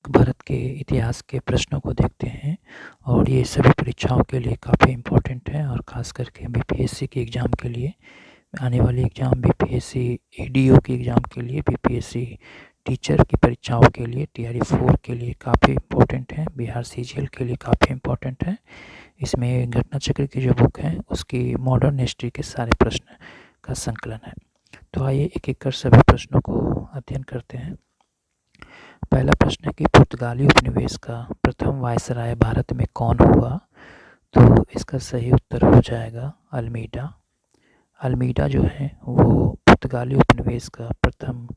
भारत के इतिहास के प्रश्नों को देखते हैं और ये सभी परीक्षाओं के लिए काफ़ी इम्पोर्टेंट है और ख़ास करके बीपीएससी के एग्ज़ाम के लिए आने वाली एग्ज़ाम बीपीएससी एडीओ की एग्ज़ाम के लिए बीपीएससी टीचर की परीक्षाओं के लिए टीआरई 4 के लिए काफ़ी इम्पोर्टेंट है, बिहार सीजीएल के लिए काफ़ी इम्पोर्टेंट है। इसमें घटना चक्र की जो बुक है उसकी मॉडर्न हिस्ट्री के सारे प्रश्न का संकलन है। तो आइए एक एक कर सभी प्रश्नों को अध्ययन करते हैं। पहला प्रश्न है कि पुर्तगाली उपनिवेश का प्रथम वायसराय भारत में कौन हुआ? तो इसका सही उत्तर हो जाएगा अल्मीडा। अल्मीडा जो है वो पुर्तगाली उपनिवेश का प्रथम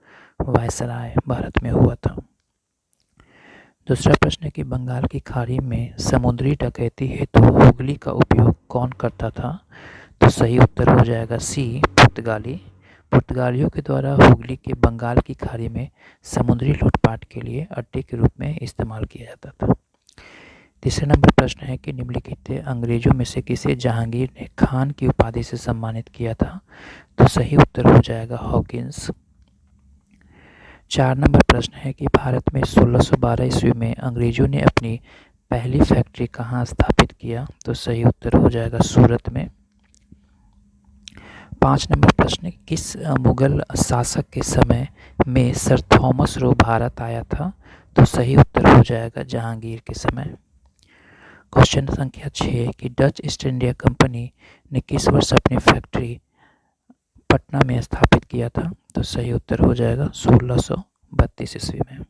वायसराय भारत में हुआ था। दूसरा प्रश्न है कि बंगाल की खाड़ी में समुद्री डकैती हेतु हुगली का उपयोग कौन करता था? तो सही उत्तर हो जाएगा सी, पुर्तगाली। पुर्तगालियों के द्वारा हुगली के बंगाल की खाड़ी में समुद्री लूटपाट के लिए अड्डे के रूप में इस्तेमाल किया जाता था। तीसरे नंबर प्रश्न है कि निम्नलिखित अंग्रेजों में से किसे जहांगीर ने खान की उपाधि से सम्मानित किया था? तो सही उत्तर हो जाएगा हॉकिंस। 4 नंबर प्रश्न है कि भारत में 1612 ईस्वी में अंग्रेजों ने अपनी पहली फैक्ट्री कहाँ स्थापित किया? तो सही उत्तर हो जाएगा सूरत में। 5 नंबर प्रश्न, किस मुगल शासक के समय में सर थॉमस रो भारत आया था? तो सही उत्तर हो जाएगा जहांगीर के समय। क्वेश्चन संख्या 6 कि डच ईस्ट इंडिया कंपनी ने किस वर्ष अपनी फैक्ट्री पटना में स्थापित किया था? तो सही उत्तर हो जाएगा 1632 ईस्वी में।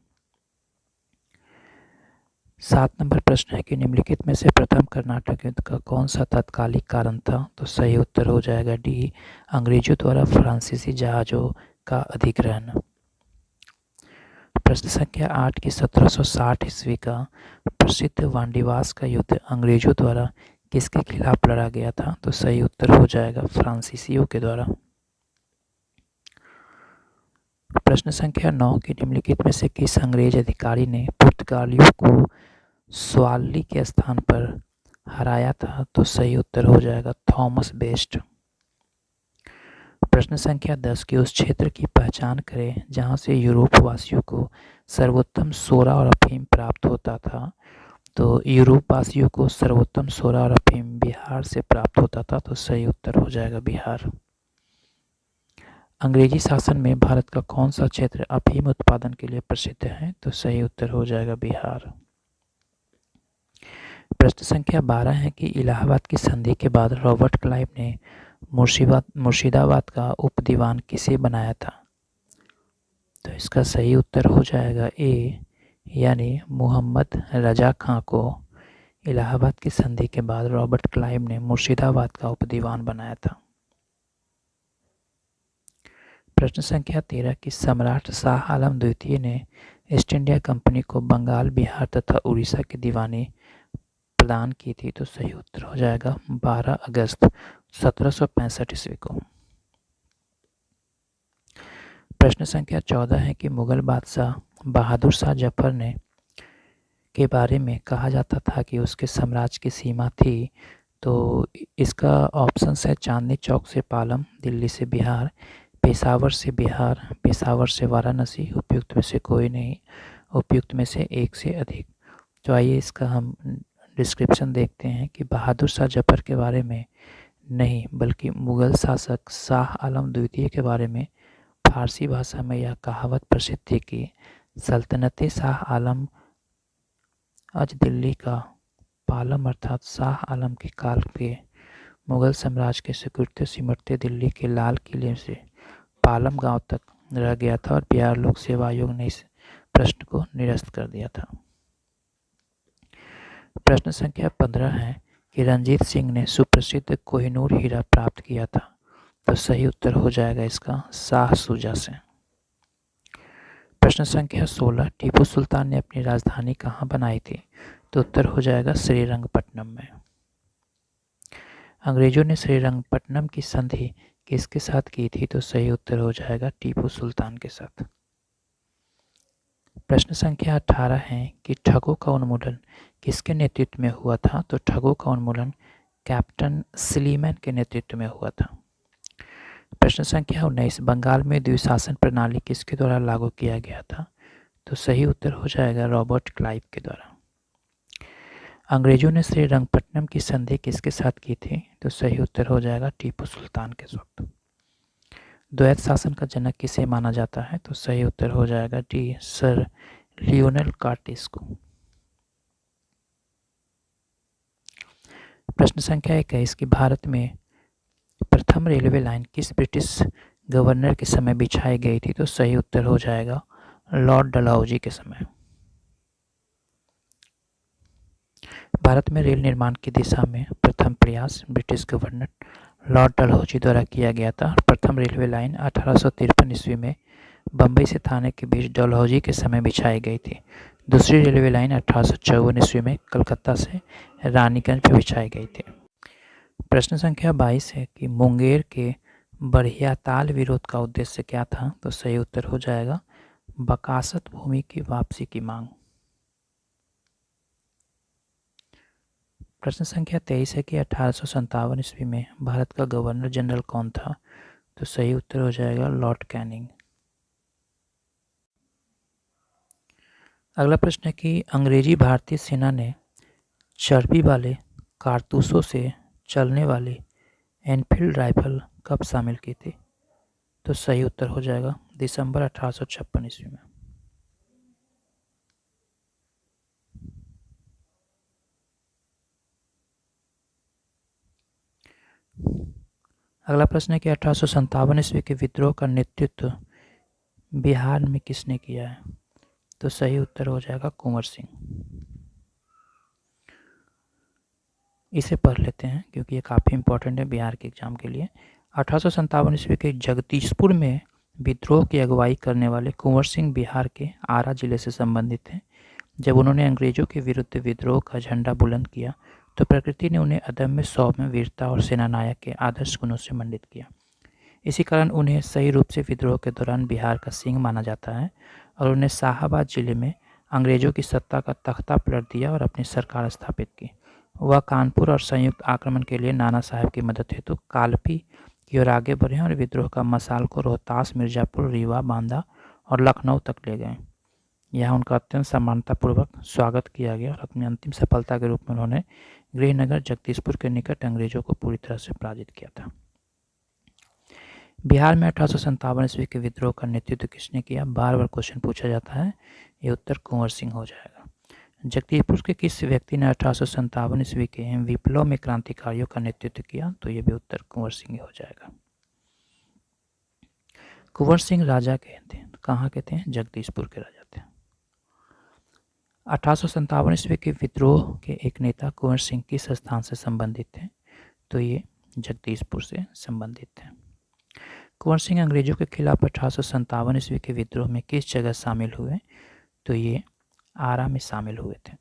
7 नंबर प्रश्न है कि निम्नलिखित में से प्रथम कर्नाटक युद्ध का कौन सा तात्कालिक कारण था? तो सही उत्तर हो जाएगा डी, अंग्रेजों द्वारा फ्रांसीसी जहाज़ों का अधिग्रहण। प्रश्न संख्या 8 की 1760 ईस्वी का प्रसिद्ध वांडीवास का युद्ध अंग्रेजों द्वारा किसके खिलाफ लड़ा गया था? तो सही उत्तर हो जाएगा फ्रांसीसियों के द्वारा। प्रश्न संख्या 9 की निम्नलिखित में से किस अंग्रेज अधिकारी ने पुर्तगालियों को स्वाली के स्थान पर हराया था? तो सही उत्तर हो जाएगा थॉमस बेस्ट। प्रश्न संख्या 10 की उस क्षेत्र की पहचान करें जहां से यूरोप वासियों को सर्वोत्तम सोरा और अफीम प्राप्त होता था। तो यूरोप वासियों को सर्वोत्तम सोरा और अफीम बिहार से प्राप्त होता था। तो सही उत्तर हो जाएगा बिहार। अंग्रेजी शासन में भारत का कौन सा क्षेत्र अफीम उत्पादन के लिए प्रसिद्ध है? तो सही उत्तर हो जाएगा बिहार। प्रश्न संख्या 12 है कि इलाहाबाद की संधि के बाद रॉबर्ट क्लाइव ने मुर्शिदाबाद का उप दीवान किसे बनाया था? तो इसका सही उत्तर हो जाएगा ए, यानी मोहम्मद रजा खां को इलाहाबाद की संधि के बाद रॉबर्ट क्लाइव ने मुर्शिदाबाद का उप दीवान बनाया था। प्रश्न संख्या 13 की सम्राट शाह आलम द्वितीय ने ईस्ट इंडिया कंपनी को बंगाल, बिहार तथा उड़ीसा की दीवानी प्रदान की थी। तो सही उत्तर हो जाएगा 12 अगस्त 1765 ईस्वी को। प्रश्न संख्या 14 है कि मुगल बादशाह बहादुर शाह जफर ने के बारे में कहा जाता था कि उसके साम्राज्य की सीमा थी। तो इसका ऑप्शन है चांदनी चौक से पालम, दिल्ली से बिहार, पेशावर से बिहार, पेशावर से वाराणसी, उपयुक्त में से कोई नहीं, उपयुक्त में से एक से अधिक। तो आइए इसका हम डिस्क्रिप्शन देखते हैं कि बहादुर शाह जफर के बारे में नहीं बल्कि मुगल शासक शाह आलम द्वितीय के बारे में फारसी भाषा में यह कहावत प्रसिद्ध थी कि सल्तनते शाह आलम आज दिल्ली का पालम अर्थात शाह आलम के काल के मुगल साम्राज्य के सिकुड़ते सिमटते दिल्ली के लाल किले से पालम गांव तक रह गया था और बिहार लोक सेवा आयोग ने इस प्रश्न को निरस्त कर दिया था। प्रश्न संख्या 15 है कि रंजीत सिंह ने सुप्रसिद्ध कोहिनूर हीरा प्राप्त किया था। तो सही उत्तर हो जाएगा इसका शाह शुजा से। प्रश्न संख्या 16 टीपू सुल्तान ने अपनी राजधानी कहाँ बनाई थी? तो उत्तर हो जाएगा श्रीरंगपट्टनम में। अंग्रेजों ने श्रीरंगपट्टनम की संधि किसके साथ की थी? तो सही उत्तर हो जाएगा टीपू सुल्तान के साथ। प्रश्न संख्या 18 है कि ठगों का उन्मूलन किसके नेतृत्व में हुआ था? तो ठगों का उन्मूलन कैप्टन स्लीमैन के नेतृत्व में हुआ था। प्रश्न संख्या 19 बंगाल में द्विशासन प्रणाली किसके द्वारा लागू किया गया था? तो सही उत्तर हो जाएगा रॉबर्ट क्लाइव के द्वारा। अंग्रेजों ने श्रीरंगपट्टनम की संधि किसके साथ की थी? तो सही उत्तर हो जाएगा टीपू सुल्तान के साथ। द्वैत शासन का जनक किसे माना जाता है? तो सही उत्तर हो जाएगा डी, सर लियोनेल कार्टेस को। प्रश्न संख्या 21 कि भारत में प्रथम रेलवे लाइन किस ब्रिटिश गवर्नर के समय बिछाई गई थी? तो सही उत्तर हो जाएगा लॉर्ड डलहौजी के समय। भारत में रेल निर्माण की दिशा में प्रथम प्रयास ब्रिटिश गवर्नर लॉर्ड डलहौजी द्वारा किया गया था। प्रथम रेलवे लाइन 1853 ईस्वी में बम्बई से थाने के बीच डलहौजी के समय बिछाई गई थी। दूसरी रेलवे लाइन 1854 ईस्वी में कलकत्ता से रानीगंज पर बिछाई गई थी। प्रश्न संख्या 22 है कि मुंगेर के बढ़ियाताल विरोध का उद्देश्य क्या था? तो सही उत्तर हो जाएगा बकासत भूमि की वापसी की मांग। प्रश्न संख्या 23 है कि 1857 ईस्वी में भारत का गवर्नर जनरल कौन था? तो सही उत्तर हो जाएगा लॉर्ड कैनिंग। अगला प्रश्न है कि अंग्रेजी भारतीय सेना ने चर्बी वाले कारतूसों से चलने वाली एनफील्ड राइफल कब शामिल की थी? तो सही उत्तर हो जाएगा दिसंबर 1856 ईस्वी में। अगला प्रश्न है कि 1857 ईस्वी के विद्रोह का नेतृत्व बिहार में किसने किया है? तो सही उत्तर हो जाएगा कुंवर सिंह। इसे पढ़ लेते हैं क्योंकि ये काफ़ी इंपॉर्टेंट है बिहार के एग्जाम के लिए। 1857 ईस्वी के जगदीशपुर में विद्रोह की अगुवाई करने वाले कुंवर सिंह बिहार के आरा जिले से संबंधित हैं। जब उन्होंने अंग्रेजों के विरुद्ध विद्रोह का झंडा बुलंद किया तो प्रकृति ने उन्हें अदम्य सौम्य वीरता और सेनानायक के आदर्श गुणों से मंडित किया। इसी कारण उन्हें सही रूप से विद्रोह के दौरान बिहार का सिंह माना जाता है और उन्हें शाहाबाद जिले में अंग्रेजों की सत्ता का तख्ता पलट दिया और अपनी सरकार स्थापित की। वह कानपुर और संयुक्त आक्रमण के लिए नाना साहब की मदद हेतु कालपी की ओर आगे बढ़े और विद्रोह का मसाल को रोहतास, मिर्जापुर, रीवा, बांदा और लखनऊ तक ले गए। यहाँ उनका अत्यंत सम्मानतापूर्वक स्वागत किया गया और अपनी अंतिम सफलता के रूप में उन्होंने गृहनगर जगदीशपुर के निकट अंग्रेजों को पूरी तरह से पराजित किया था। बिहार में 1857 ईस्वी के विद्रोह का नेतृत्व किसने किया? बार बार क्वेश्चन पूछा जाता है। ये उत्तर कुंवर सिंह हो जाएगा। जगदीशपुर के किस व्यक्ति ने 1857 ईस्वी के विप्लव में क्रांतिकारियों का नेतृत्व किया? तो ये भी उत्तर कुंवर सिंह हो जाएगा। कुंवर सिंह राजा के थे, कहाँ के थे? जगदीशपुर के राजा थे। 1857 ईस्वी के विद्रोह के एक नेता कुंवर सिंह किस स्थान से संबंधित थे? तो ये जगदीशपुर से संबंधित थे। कुंवर सिंह अंग्रेजों के खिलाफ 1857 ईस्वी के विद्रोह में किस जगह शामिल हुए? तो ये आरा में शामिल हुए थे।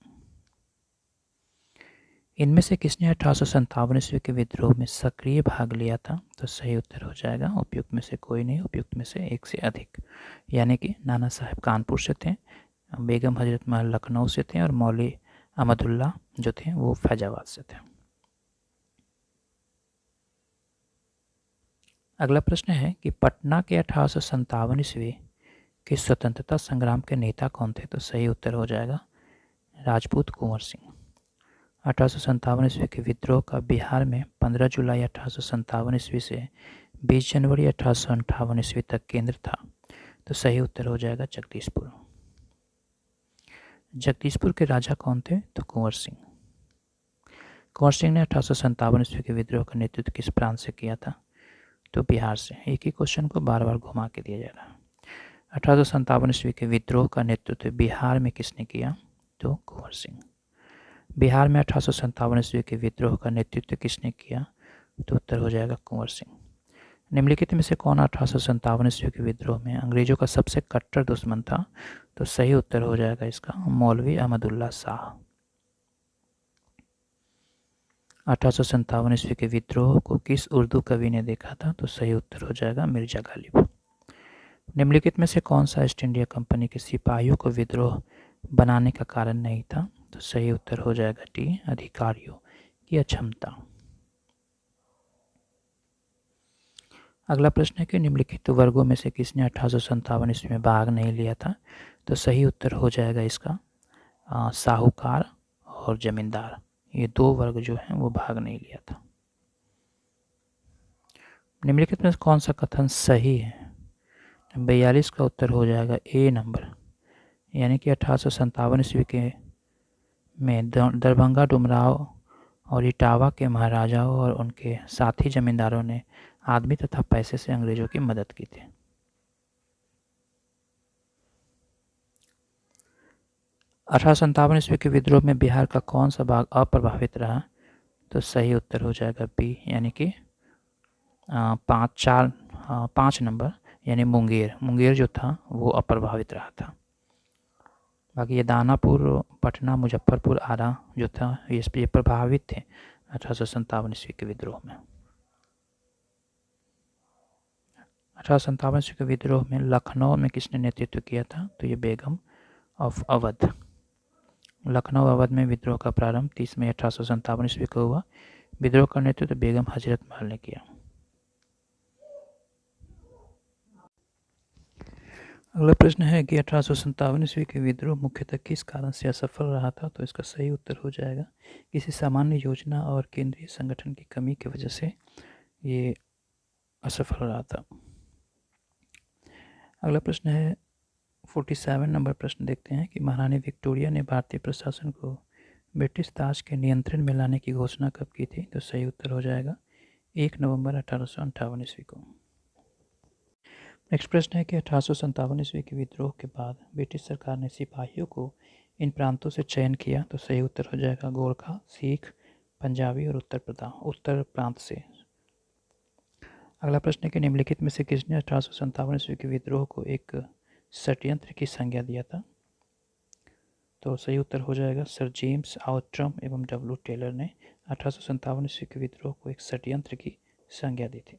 इनमें से किसने 1857 ईस्वी के विद्रोह में सक्रिय भाग लिया था? तो सही उत्तर हो जाएगा उपयुक्त में से कोई नहीं, उपयुक्त में से एक से अधिक, यानी कि नाना साहब कानपुर से थे, बेगम हजरत महल लखनऊ से थे और मौली अहमदुल्ला जो थे वो फैजाबाद से थे। अगला प्रश्न है कि पटना के 1857 ईस्वी के स्वतंत्रता संग्राम के नेता कौन थे? तो सही उत्तर हो जाएगा राजपूत कुंवर सिंह। 1857 ईस्वी के विद्रोह का बिहार में 15 जुलाई 1857 ईस्वी से 20 जनवरी 1858 ईस्वी तक केंद्र था। तो सही उत्तर हो जाएगा जगदीशपुर। जगदीशपुर के राजा कौन थे? तो कुंवर सिंह। कुंवर सिंह ने 1857 ईस्वी के विद्रोह का नेतृत्व किस प्रांत से किया था? तो बिहार से। एक ही क्वेश्चन को बार बार घुमा के दिया जा रहा है। 1857 ईस्वी के विद्रोह का नेतृत्व बिहार में किसने किया? तो कुंवर सिंह। बिहार में 1857 ईस्वी के विद्रोह का नेतृत्व किसने किया? तो उत्तर हो जाएगा कुंवर सिंह। निम्नलिखित में से कौन 1857 ईस्वी के विद्रोह में अंग्रेजों का सबसे कट्टर दुश्मन था? तो सही उत्तर हो जाएगा इसका मौलवी अहमदुल्ला शाह। 1857 ईस्वी के विद्रोह को किस उर्दू कवि ने देखा था? तो सही उत्तर हो जाएगा मिर्जा गालिब। निम्नलिखित में से कौन सा ईस्ट इंडिया कंपनी के सिपाहियों को विद्रोह बनाने का कारण नहीं था? तो सही उत्तर हो जाएगा डी, अधिकारियों की अक्षमता। अगला प्रश्न है कि निम्नलिखित वर्गों में से किसने 1857 ईस्वी में भाग नहीं लिया था? तो सही उत्तर हो जाएगा इसका साहूकार और जमींदार, ये दो वर्ग जो हैं वो भाग नहीं लिया था। निम्नलिखित में कौन सा कथन सही है? 42 का उत्तर हो जाएगा ए नंबर, यानी कि 1857 ईस्वी के में दरभंगा डुमराव और इटावा के महाराजाओं और उनके साथी जमींदारों ने आदमी तथा पैसे से अंग्रेजों की मदद की थी। 1857 ईस्वी के विद्रोह में बिहार का कौन सा भाग अप्रभावित रहा? तो सही उत्तर हो जाएगा बी, यानी कि 5 नंबर, यानी मुंगेर जो था वो अप्रभावित रहा था। बाकी ये दानापुर, पटना, मुजफ्फरपुर, आरा जो था ये प्रभावित थे 1857 ईस्वी के विद्रोह में। 1857 ईस्वी के विद्रोह में लखनऊ में किसने नेतृत्व किया था? तो ये बेगम ऑफ अवध। लखनऊ अवध में विद्रोह का प्रारंभ 30 मई 1857 ईस्वी को हुआ। विद्रोह का नेतृत्व बेगम हजरत महल ने किया। अगला प्रश्न है कि 1857 ईस्वी के विद्रोह मुख्यतः किस कारण से असफल रहा था? तो इसका सही उत्तर हो जाएगा किसी सामान्य योजना और केंद्रीय संगठन की कमी की वजह से ये असफल रहा था। अगला प्रश्न है 47 नंबर प्रश्न देखते हैं कि महारानी विक्टोरिया ने भारतीय प्रशासन को ब्रिटिश ताज के नियंत्रण में लाने की घोषणा कब की थी? तो सही उत्तर हो जाएगा 1 नवंबर 1858 ईस्वी को। नेक्स्ट प्रश्न है कि 1857 ईस्वी के विद्रोह के बाद ब्रिटिश सरकार ने सिपाहियों को इन प्रांतों से चयन किया। तो सही उत्तर हो जाएगा गोरखा, सिख, पंजाबी और उत्तर प्रांत से। अगला प्रश्न है कि निम्नलिखित में से किसने 1857 ईस्वी के विद्रोह को एक षड्यंत्र की संज्ञा दिया था? तो सही उत्तर हो जाएगा सर जेम्स आउट्रम एवं डब्ल्यू टेलर ने 1857 ईस्वी के विद्रोह को एक षड्यंत्र की संज्ञा दी थी।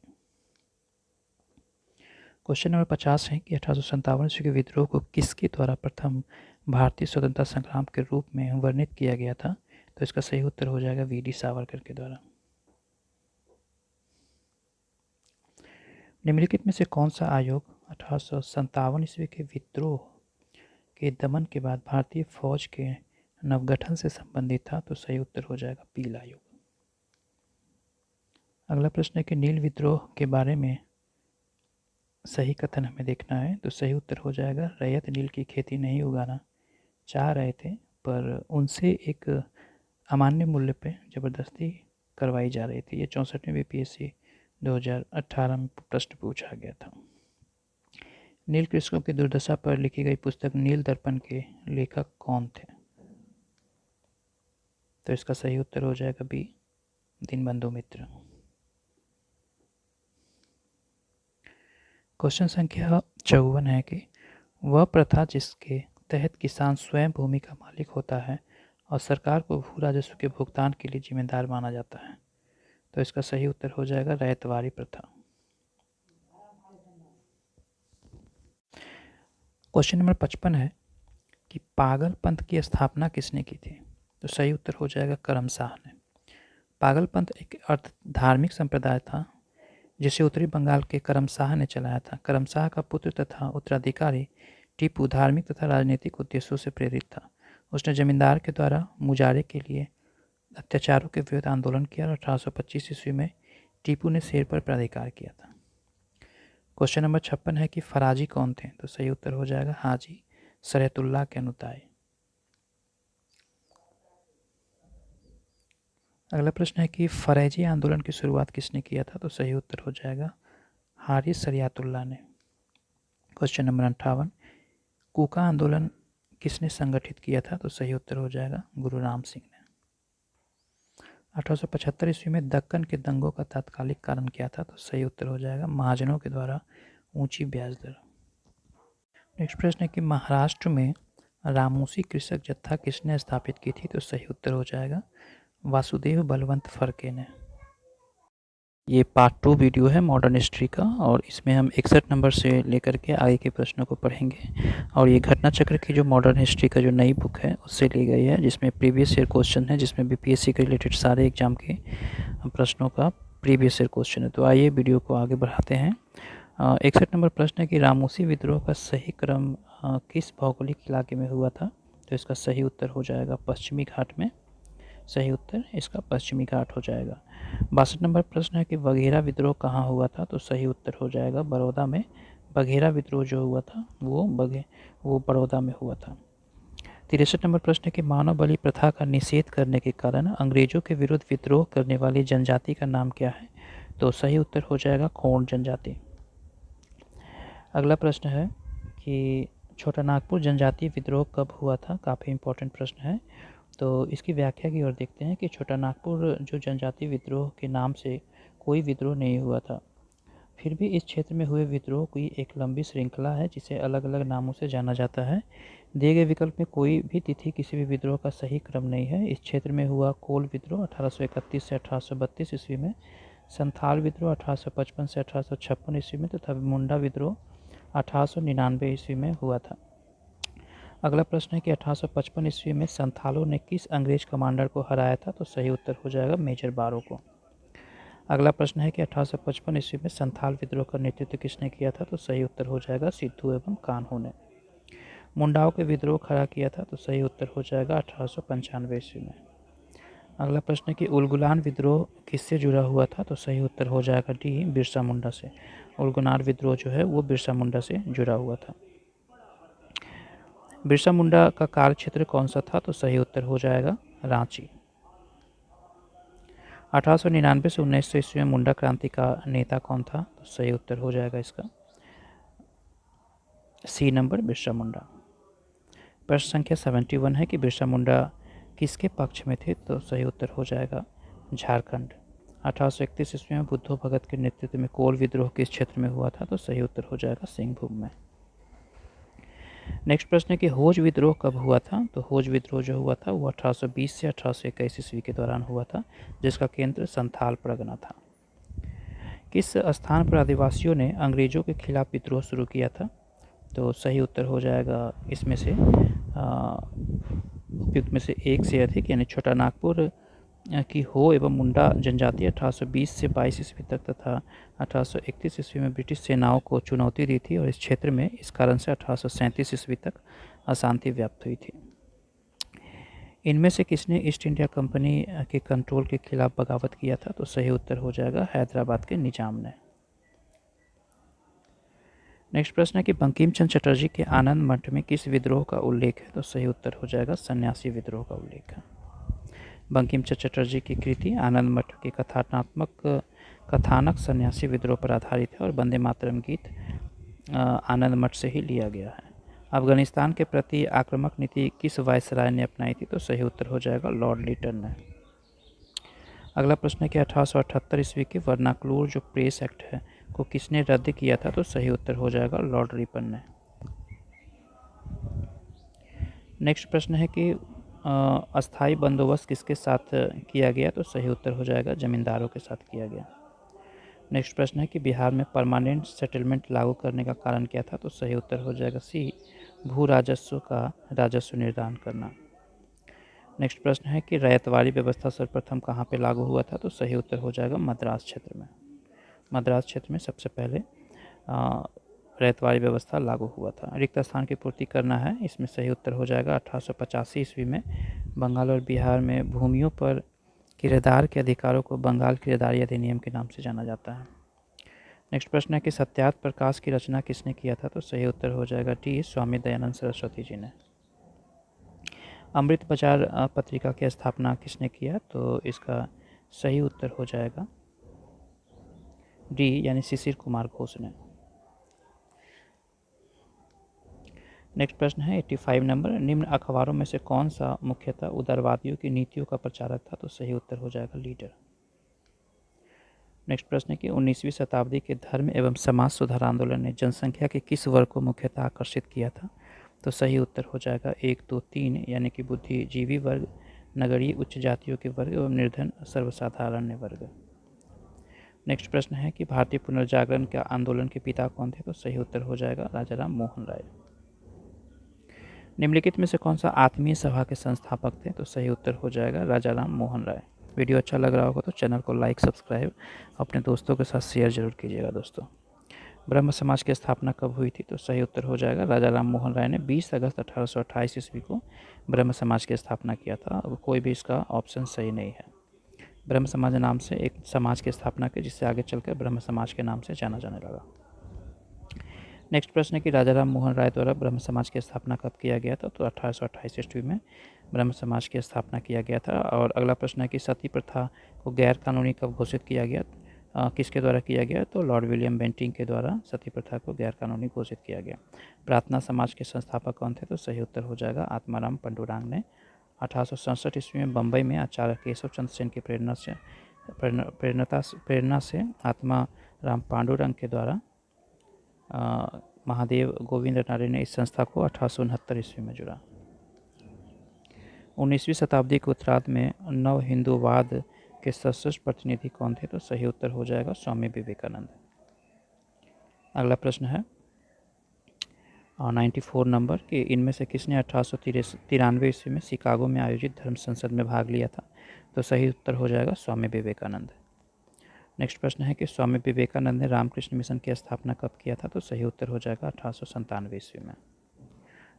क्वेश्चन नंबर 50 है कि 1857 ईस्वी के विद्रोह को किसके द्वारा प्रथम भारतीय स्वतंत्रता संग्राम के रूप में वर्णित किया गया था? तो इसका सही उत्तर हो जाएगा वी डी सावरकर के द्वारा। निम्नलिखित में से कौन सा आयोग 1857 ईस्वी के विद्रोह के दमन के बाद भारतीय फौज के नवगठन से संबंधित था? तो सही उत्तर हो जाएगा पील आयोग। अगला प्रश्न है कि नील विद्रोह के बारे में सही कथन हमें देखना है। तो सही उत्तर हो जाएगा रैयत नील की खेती नहीं उगाना चाह रहे थे, पर उनसे एक अमान्य मूल्य पे ज़बरदस्ती करवाई जा रही थी। ये 64वें बीपीएससी 2018 में प्रश्न पूछा गया था। नील कृषकों की दुर्दशा पर लिखी गई पुस्तक नील दर्पण के लेखक कौन थे? तो इसका सही उत्तर हो जाएगा बी, दीनबंधु मित्र। क्वेश्चन संख्या 54 है कि वह प्रथा जिसके तहत किसान स्वयं भूमि का मालिक होता है और सरकार को भू राजस्व के भुगतान के लिए जिम्मेदार माना जाता है। तो इसका सही उत्तर हो जाएगा रैयतवाड़ी प्रथा। क्वेश्चन नंबर 55 है कि पागल पंथ की स्थापना किसने की थी? तो सही उत्तर हो जाएगा करमशाह ने। पागल पंथ एक अर्थ धार्मिक संप्रदाय था जिसे उत्तरी बंगाल के करमशाह ने चलाया था। करमशाह का पुत्र तथा उत्तराधिकारी टीपू धार्मिक तथा राजनीतिक उद्देश्यों से प्रेरित था। उसने जमींदार के द्वारा मुजारे के लिए अत्याचारों के विरुद्ध आंदोलन किया और 1825 ईस्वी में टीपू ने शेर पर प्राधिकार किया था। क्वेश्चन नंबर 56 है कि फराजी कौन थे? तो सही उत्तर हो जाएगा हाजी शरीयतुल्लाह के अनुयायी। अगला प्रश्न है कि फरेजी आंदोलन की शुरुआत किसने किया था? तो सही उत्तर हो जाएगा हारिस शरीयतुल्लाह ने। क्वेश्चन नंबर 58, कूका आंदोलन किसने संगठित किया था? तो सही उत्तर हो जाएगा गुरु राम सिंह ने। 1875 ईस्वी में दक्कन के दंगों का तात्कालिक कारण क्या था? तो सही उत्तर हो जाएगा महाजनों के द्वारा ऊंची ब्याज दर। नेक्स्ट प्रश्न है कि महाराष्ट्र में रामोसी कृषक जत्था किसने स्थापित की थी? तो सही उत्तर हो जाएगा वासुदेव बलवंत फड़के ने। ये पार्ट 2 वीडियो है मॉडर्न हिस्ट्री का और इसमें हम 61 नंबर से लेकर के आगे के प्रश्नों को पढ़ेंगे। और ये घटना चक्र की जो मॉडर्न हिस्ट्री का जो नई बुक है उससे ली गई है, जिसमें प्रीवियस ईयर क्वेश्चन है, जिसमें बीपीएससी के रिलेटेड सारे एग्जाम के प्रश्नों का प्रीवियस ईयर क्वेश्चन है। तो आइए वीडियो को आगे बढ़ाते हैं। 61 नंबर प्रश्न है कि रामूसी विद्रोह का सही क्रम किस भौगोलिक इलाके में हुआ था? तो इसका सही उत्तर हो जाएगा पश्चिमी घाट में। सही उत्तर इसका पश्चिमी घाट हो जाएगा। 62 नंबर प्रश्न है कि बघेरा विद्रोह कहाँ हुआ था? तो सही उत्तर हो जाएगा बड़ौदा में। बघेरा विद्रोह जो हुआ था वो बड़ौदा में हुआ था। 63 नंबर प्रश्न है कि मानव बलि प्रथा का निषेध करने के कारण अंग्रेजों के विरुद्ध विद्रोह करने वाली जनजाति का नाम क्या है? तो सही उत्तर हो जाएगा खोंड जनजाति। अगला प्रश्न है कि छोटा नागपुर जनजातीय विद्रोह कब हुआ था? काफ़ी इंपॉर्टेंट प्रश्न है। तो इसकी व्याख्या की ओर देखते हैं कि छोटा नागपुर जो जनजातीय विद्रोह के नाम से कोई विद्रोह नहीं हुआ था, फिर भी इस क्षेत्र में हुए विद्रोह की एक लंबी श्रृंखला है जिसे अलग अलग नामों से जाना जाता है। दिए गए विकल्प में कोई भी तिथि किसी भी विद्रोह का सही क्रम नहीं है। इस क्षेत्र में हुआ कोल विद्रोह 1831 से 1832 ईस्वी में, संथाल विद्रोह 1855 से 1856 ईस्वी में तथा मुंडा विद्रोह 1899 ईस्वी में हुआ था। अगला प्रश्न है कि 1855 ईस्वी में संथालों ने किस अंग्रेज कमांडर को हराया था? तो सही उत्तर हो जाएगा मेजर बारो को। अगला प्रश्न है कि 1855 ईस्वी में संथाल विद्रोह का नेतृत्व किसने किया था? तो सही उत्तर हो जाएगा सिद्धू एवं कान्हू ने। मुंडाओं के विद्रोह खड़ा किया था? तो सही उत्तर हो जाएगा 1895 ईस्वी में। अगला प्रश्न है कि उलगुलान विद्रोह किससे जुड़ा हुआ था? तो सही उत्तर हो जाएगा डी बिरसा मुंडा से। उलगुलान विद्रोह जो है वो बिरसा मुंडा से जुड़ा हुआ था। बिरसा मुंडा का कार्य क्षेत्र कौन सा था? तो सही उत्तर हो जाएगा रांची। 1899 से 1900 ईस्वी में मुंडा क्रांति का नेता कौन था? तो सही उत्तर हो जाएगा इसका सी नंबर बिरसा मुंडा। प्रश्न संख्या 71 है कि बिरसा मुंडा किसके पक्ष में थे? तो सही उत्तर हो जाएगा झारखंड। 1831 ईस्वी में बुद्धो भगत के नेतृत्व में कोल विद्रोह किस क्षेत्र में हुआ था? तो सही उत्तर हो जाएगा सिंहभूम में। नेक्स्ट प्रश्न है कि होज विद्रोह कब हुआ था? तो होज विद्रोह जो हुआ था वो 1820 से 1821 ईस्वी के दौरान हुआ था, जिसका केंद्र संथाल परगना था। किस स्थान पर आदिवासियों ने अंग्रेजों के खिलाफ विद्रोह शुरू किया था? तो सही उत्तर हो जाएगा इसमें से उपयुक्त में से एक से अधिक, यानी छोटा नागपुर की हो एवं मुंडा जनजाति 1820 से 22 ईस्वी तक तथा 1831 ईस्वी में ब्रिटिश सेनाओं को चुनौती दी थी और इस क्षेत्र में इस कारण से 1837 ईस्वी तक अशांति व्याप्त हुई थी। इनमें से किसने ईस्ट इंडिया कंपनी के कंट्रोल के खिलाफ बगावत किया था? तो सही उत्तर हो जाएगा हैदराबाद के निजाम ने। नेक्स्ट प्रश्न है कि बंकिम चंद्र चटर्जी के आनंद मठ में किस विद्रोह का उल्लेख है? तो सही उत्तर हो जाएगा सन्यासी विद्रोह का उल्लेख है। बंकिम चंद्र चटर्जी की कृति आनंद मठ के कथानक सन्यासी विद्रोह पर आधारित है और वंदे मातरम गीत आनंद मठ से ही लिया गया है। अफगानिस्तान के प्रति आक्रामक नीति किस वायसराय ने अपनाई थी? तो सही उत्तर हो जाएगा लॉर्ड लिटन ने। अगला प्रश्न है कि 1878 ईस्वी के वर्नाक्लूर जो प्रेस एक्ट है को किसने रद्द किया था? तो सही उत्तर हो जाएगा लॉर्ड रिपन ने। नेक्स्ट प्रश्न है कि अस्थाई बंदोबस्त किसके साथ किया गया? तो सही उत्तर हो जाएगा जमींदारों के साथ किया गया। नेक्स्ट प्रश्न है कि बिहार में परमानेंट सेटलमेंट लागू करने का कारण क्या था? तो सही उत्तर हो जाएगा सी भू राजस्व का राजस्व निर्धारण करना। नेक्स्ट प्रश्न है कि रैयतवाड़ी व्यवस्था सर्वप्रथम कहाँ पे लागू हुआ था? तो सही उत्तर हो जाएगा मद्रास क्षेत्र में। मद्रास क्षेत्र में सबसे पहले रैयतवाड़ी व्यवस्था लागू हुआ था। रिक्त स्थान की पूर्ति करना है, इसमें सही उत्तर हो जाएगा 1885 ईस्वी में बंगाल और बिहार में भूमियों पर किराएदार के अधिकारों को बंगाल किराएदारी अधिनियम के नाम से जाना जाता है। नेक्स्ट प्रश्न है कि सत्यार्थ प्रकाश की रचना किसने किया था? तो सही उत्तर हो जाएगा डी स्वामी दयानंद सरस्वती जी ने। अमृत बाजार पत्रिका की स्थापना किसने किया? तो इसका सही उत्तर हो जाएगा डी यानी शिशिर कुमार घोष ने। नेक्स्ट प्रश्न है 85 नंबर, निम्न अखबारों में से कौन सा मुख्यतः उदारवादियों की नीतियों का प्रचारक था? तो सही उत्तर हो जाएगा लीडर। नेक्स्ट प्रश्न है कि 19वीं शताब्दी के धर्म एवं समाज सुधार आंदोलन ने जनसंख्या के किस वर्ग को मुख्यतः आकर्षित किया था? तो सही उत्तर हो जाएगा 1, 2, 3 यानी कि बुद्धिजीवी वर्ग, नगरीय उच्च जातियों के वर्ग एवं निर्धन सर्वसाधारण वर्ग। नेक्स्ट प्रश्न है कि भारतीय पुनर्जागरण के आंदोलन के पिता कौन थे? तो सही उत्तर हो जाएगा राजा राम मोहन राय। निम्नलिखित में से कौन सा आत्मीय सभा के संस्थापक थे? तो सही उत्तर हो जाएगा राजा राम मोहन राय। वीडियो अच्छा लग रहा होगा तो चैनल को लाइक सब्सक्राइब अपने दोस्तों के साथ शेयर जरूर कीजिएगा दोस्तों। ब्रह्म समाज की स्थापना कब हुई थी? तो सही उत्तर हो जाएगा राजा राम मोहन राय ने 20 अगस्त 1828 ईस्वी को ब्रह्म समाज की स्थापना किया था। अब कोई भी इसका ऑप्शन सही नहीं है। ब्रह्म समाज नाम से एक समाज की स्थापना की, जिससे आगे चलकर ब्रह्म समाज के नाम से जाना जाने लगा। नेक्स्ट प्रश्न है कि राजा राम मोहन राय द्वारा ब्रह्म समाज की स्थापना कब किया गया था? तो 1828 ईस्वी में ब्रह्म समाज की स्थापना किया गया था। और अगला प्रश्न है कि सती प्रथा को गैर कानूनी कब घोषित किया गया? किसके द्वारा किया गया? तो लॉर्ड विलियम बेंटिंग के द्वारा सती प्रथा को गैर कानूनी घोषित किया गया। प्रार्थना समाज के संस्थापक कौन थे? तो सही उत्तर हो जाएगा आत्माराम पंडुरांग ने। 1867 ईस्वी में बम्बई में आचार्य केशव चंद्र सेन की प्रेरणा से आत्मा राम पांडुरंग के द्वारा महादेव गोविंद नारे ने इस संस्था को 1869 ईस्वी में जुड़ा। 19वीं शताब्दी के उत्तरार्ध में नव हिंदूवाद के सर्वश्रेष्ठ प्रतिनिधि कौन थे? तो सही उत्तर हो जाएगा स्वामी विवेकानंद। अगला प्रश्न है 94 नंबर कि इनमें से किसने 1893 ईस्वी में शिकागो में आयोजित धर्म संसद में भाग लिया था? तो सही उत्तर हो जाएगा स्वामी विवेकानंद। नेक्स्ट प्रश्न है कि स्वामी विवेकानंद ने रामकृष्ण मिशन की स्थापना कब किया था? तो सही उत्तर हो जाएगा 1897 ईस्वी में।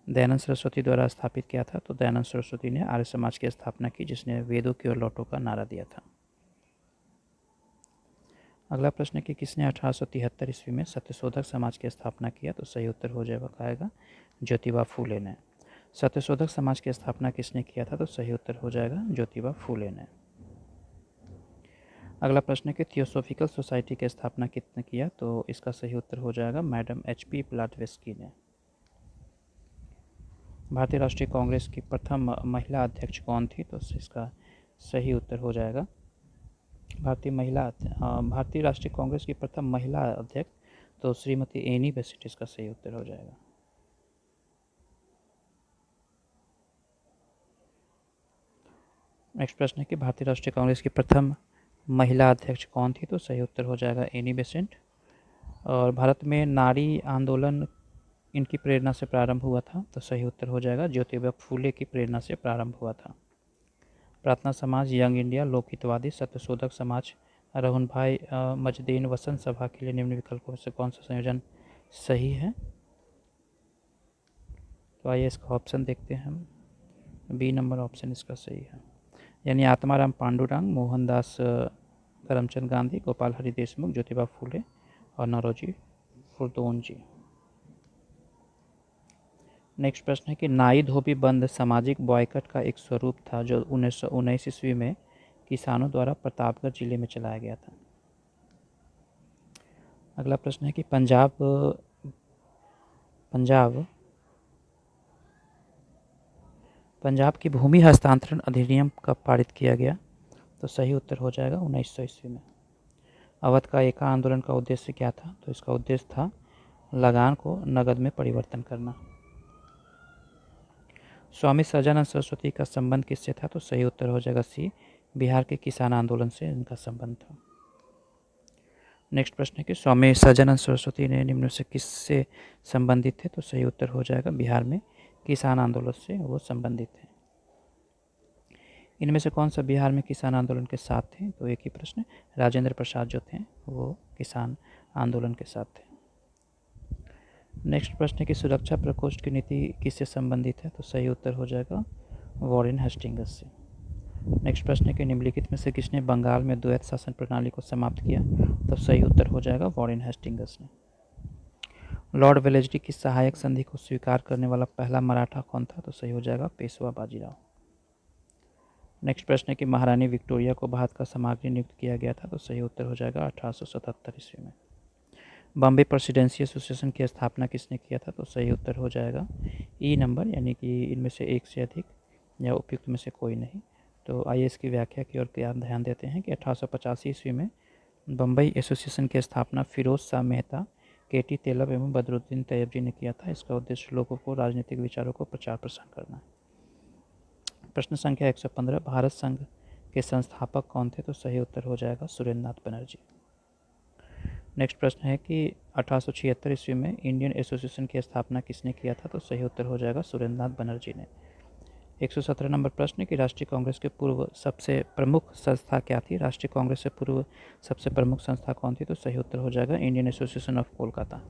दयानंद सरस्वती द्वारा स्थापित किया था? तो दयानंद सरस्वती ने आर्य समाज की स्थापना की, जिसने वेदों की ओर लौटो का नारा दिया था। अगला प्रश्न है कि किसने 1873 ईस्वी में सत्यशोधक समाज की स्थापना किया? तो सही उत्तर हो जाएगा ज्योतिबा फूले ने। सत्यशोधक समाज की स्थापना किसने किया था? तो सही उत्तर हो जाएगा ज्योतिबा फूले ने। अगला प्रश्न है कि थियोसॉफिकल सोसाइटी की स्थापना किसने किया? तो इसका सही उत्तर हो जाएगा मैडम HP ब्लॉडवेस्की ने। भारतीय राष्ट्रीय कांग्रेस की प्रथम महिला अध्यक्ष कौन थी? तो इसका सही उत्तर हो जाएगा भारतीय राष्ट्रीय कांग्रेस की प्रथम महिला अध्यक्ष तो श्रीमती एनी बेसेंट इसका सही उत्तर हो जाएगा। नेक्स्ट प्रश्न है कि भारतीय राष्ट्रीय कांग्रेस की प्रथम महिला अध्यक्ष कौन थी? तो सही उत्तर हो जाएगा एनी बेसेंट। और भारत में नारी आंदोलन इनकी प्रेरणा से प्रारंभ हुआ था? तो सही उत्तर हो जाएगा ज्योतिबा फूले की प्रेरणा से प्रारंभ हुआ था। प्रार्थना समाज, यंग इंडिया, लोकहितवादी, सत्यशोधक समाज, रोहन भाई मजदीन वसंत सभा के लिए निम्न विकल्पों से कौन सा संयोजन सही है? तो आइए इसका ऑप्शन देखते हैं हम। बी नंबर ऑप्शन इसका सही है, यानी आत्माराम पांडुरंग, मोहनदास करमचंद गांधी, गोपाल हरि देशमुख, ज्योतिबा फूले और नौरोजी फुरदौन जी। नेक्स्ट प्रश्न है कि नाई धोबी बंद सामाजिक बॉयकट का एक स्वरूप था जो 1919 ईस्वी में किसानों द्वारा प्रतापगढ़ जिले में चलाया गया था। अगला प्रश्न है कि पंजाब की भूमि हस्तांतरण अधिनियम कब पारित किया गया? तो सही उत्तर हो जाएगा 1900 ईस्वी में। अवध का एका आंदोलन का उद्देश्य क्या था? तो इसका उद्देश्य था लगान को नगद में परिवर्तन करना। स्वामी सजानंद सरस्वती का संबंध किससे था? तो सही उत्तर हो जाएगा सी, बिहार के किसान आंदोलन से इनका संबंध था। नेक्स्ट प्रश्न है कि स्वामी सजानंद सरस्वती ने निम्न से किससे संबंधित थे? तो सही उत्तर हो जाएगा बिहार में किसान आंदोलन से वो संबंधित थे। इनमें से कौन सा बिहार में किसान आंदोलन के साथ थे? तो एक ही प्रश्न, राजेंद्र प्रसाद जो थे वो किसान आंदोलन के साथ थे। नेक्स्ट प्रश्न है कि सुरक्षा प्रकोष्ठ की नीति किससे संबंधित है? तो सही उत्तर हो जाएगा वॉरेन हेस्टिंग्स से। नेक्स्ट प्रश्न है कि निम्नलिखित में से किसने बंगाल में द्वैत शासन प्रणाली को समाप्त किया? तो सही उत्तर हो जाएगा वॉरेन हेस्टिंग्स ने। लॉर्ड वेलेस्ली की सहायक संधि को स्वीकार करने वाला पहला मराठा कौन था? तो सही हो जाएगा पेशवा बाजीराव। नेक्स्ट प्रश्न है कि महारानी विक्टोरिया को भारत का समाग्री नियुक्त किया गया था? तो सही उत्तर हो जाएगा 1877 ईस्वी में। बॉम्बे प्रेसिडेंसी एसोसिएशन की स्थापना किसने किया था? तो सही उत्तर हो जाएगा ई नंबर, यानी कि इनमें से एक से अधिक या उपयुक्त में से कोई नहीं। तो आइए इसकी व्याख्या की ओर ध्यान देते हैं कि 1885 ईस्वी में बम्बई एसोसिएशन की स्थापना फिरोज शाह मेहता, केटी तेलब एवं बदरुद्दीन तैयब जी ने किया था। इसका उद्देश्य लोगों को राजनीतिक विचारों को प्रचार प्रसार करना है। प्रश्न संख्या 115, भारत संघ के संस्थापक कौन थे? तो सही उत्तर हो जाएगा सुरेंद्रनाथ बनर्जी। नेक्स्ट प्रश्न है कि 1876 ईस्वी में इंडियन एसोसिएशन की स्थापना किसने किया था? तो सही उत्तर हो जाएगा सुरेंद्रनाथ बनर्जी ने। 117 नंबर प्रश्न कि राष्ट्रीय कांग्रेस के पूर्व सबसे प्रमुख संस्था क्या थी? राष्ट्रीय कांग्रेस से पूर्व सबसे प्रमुख संस्था कौन थी? तो सही उत्तर हो जाएगा Indian association of Kolkata.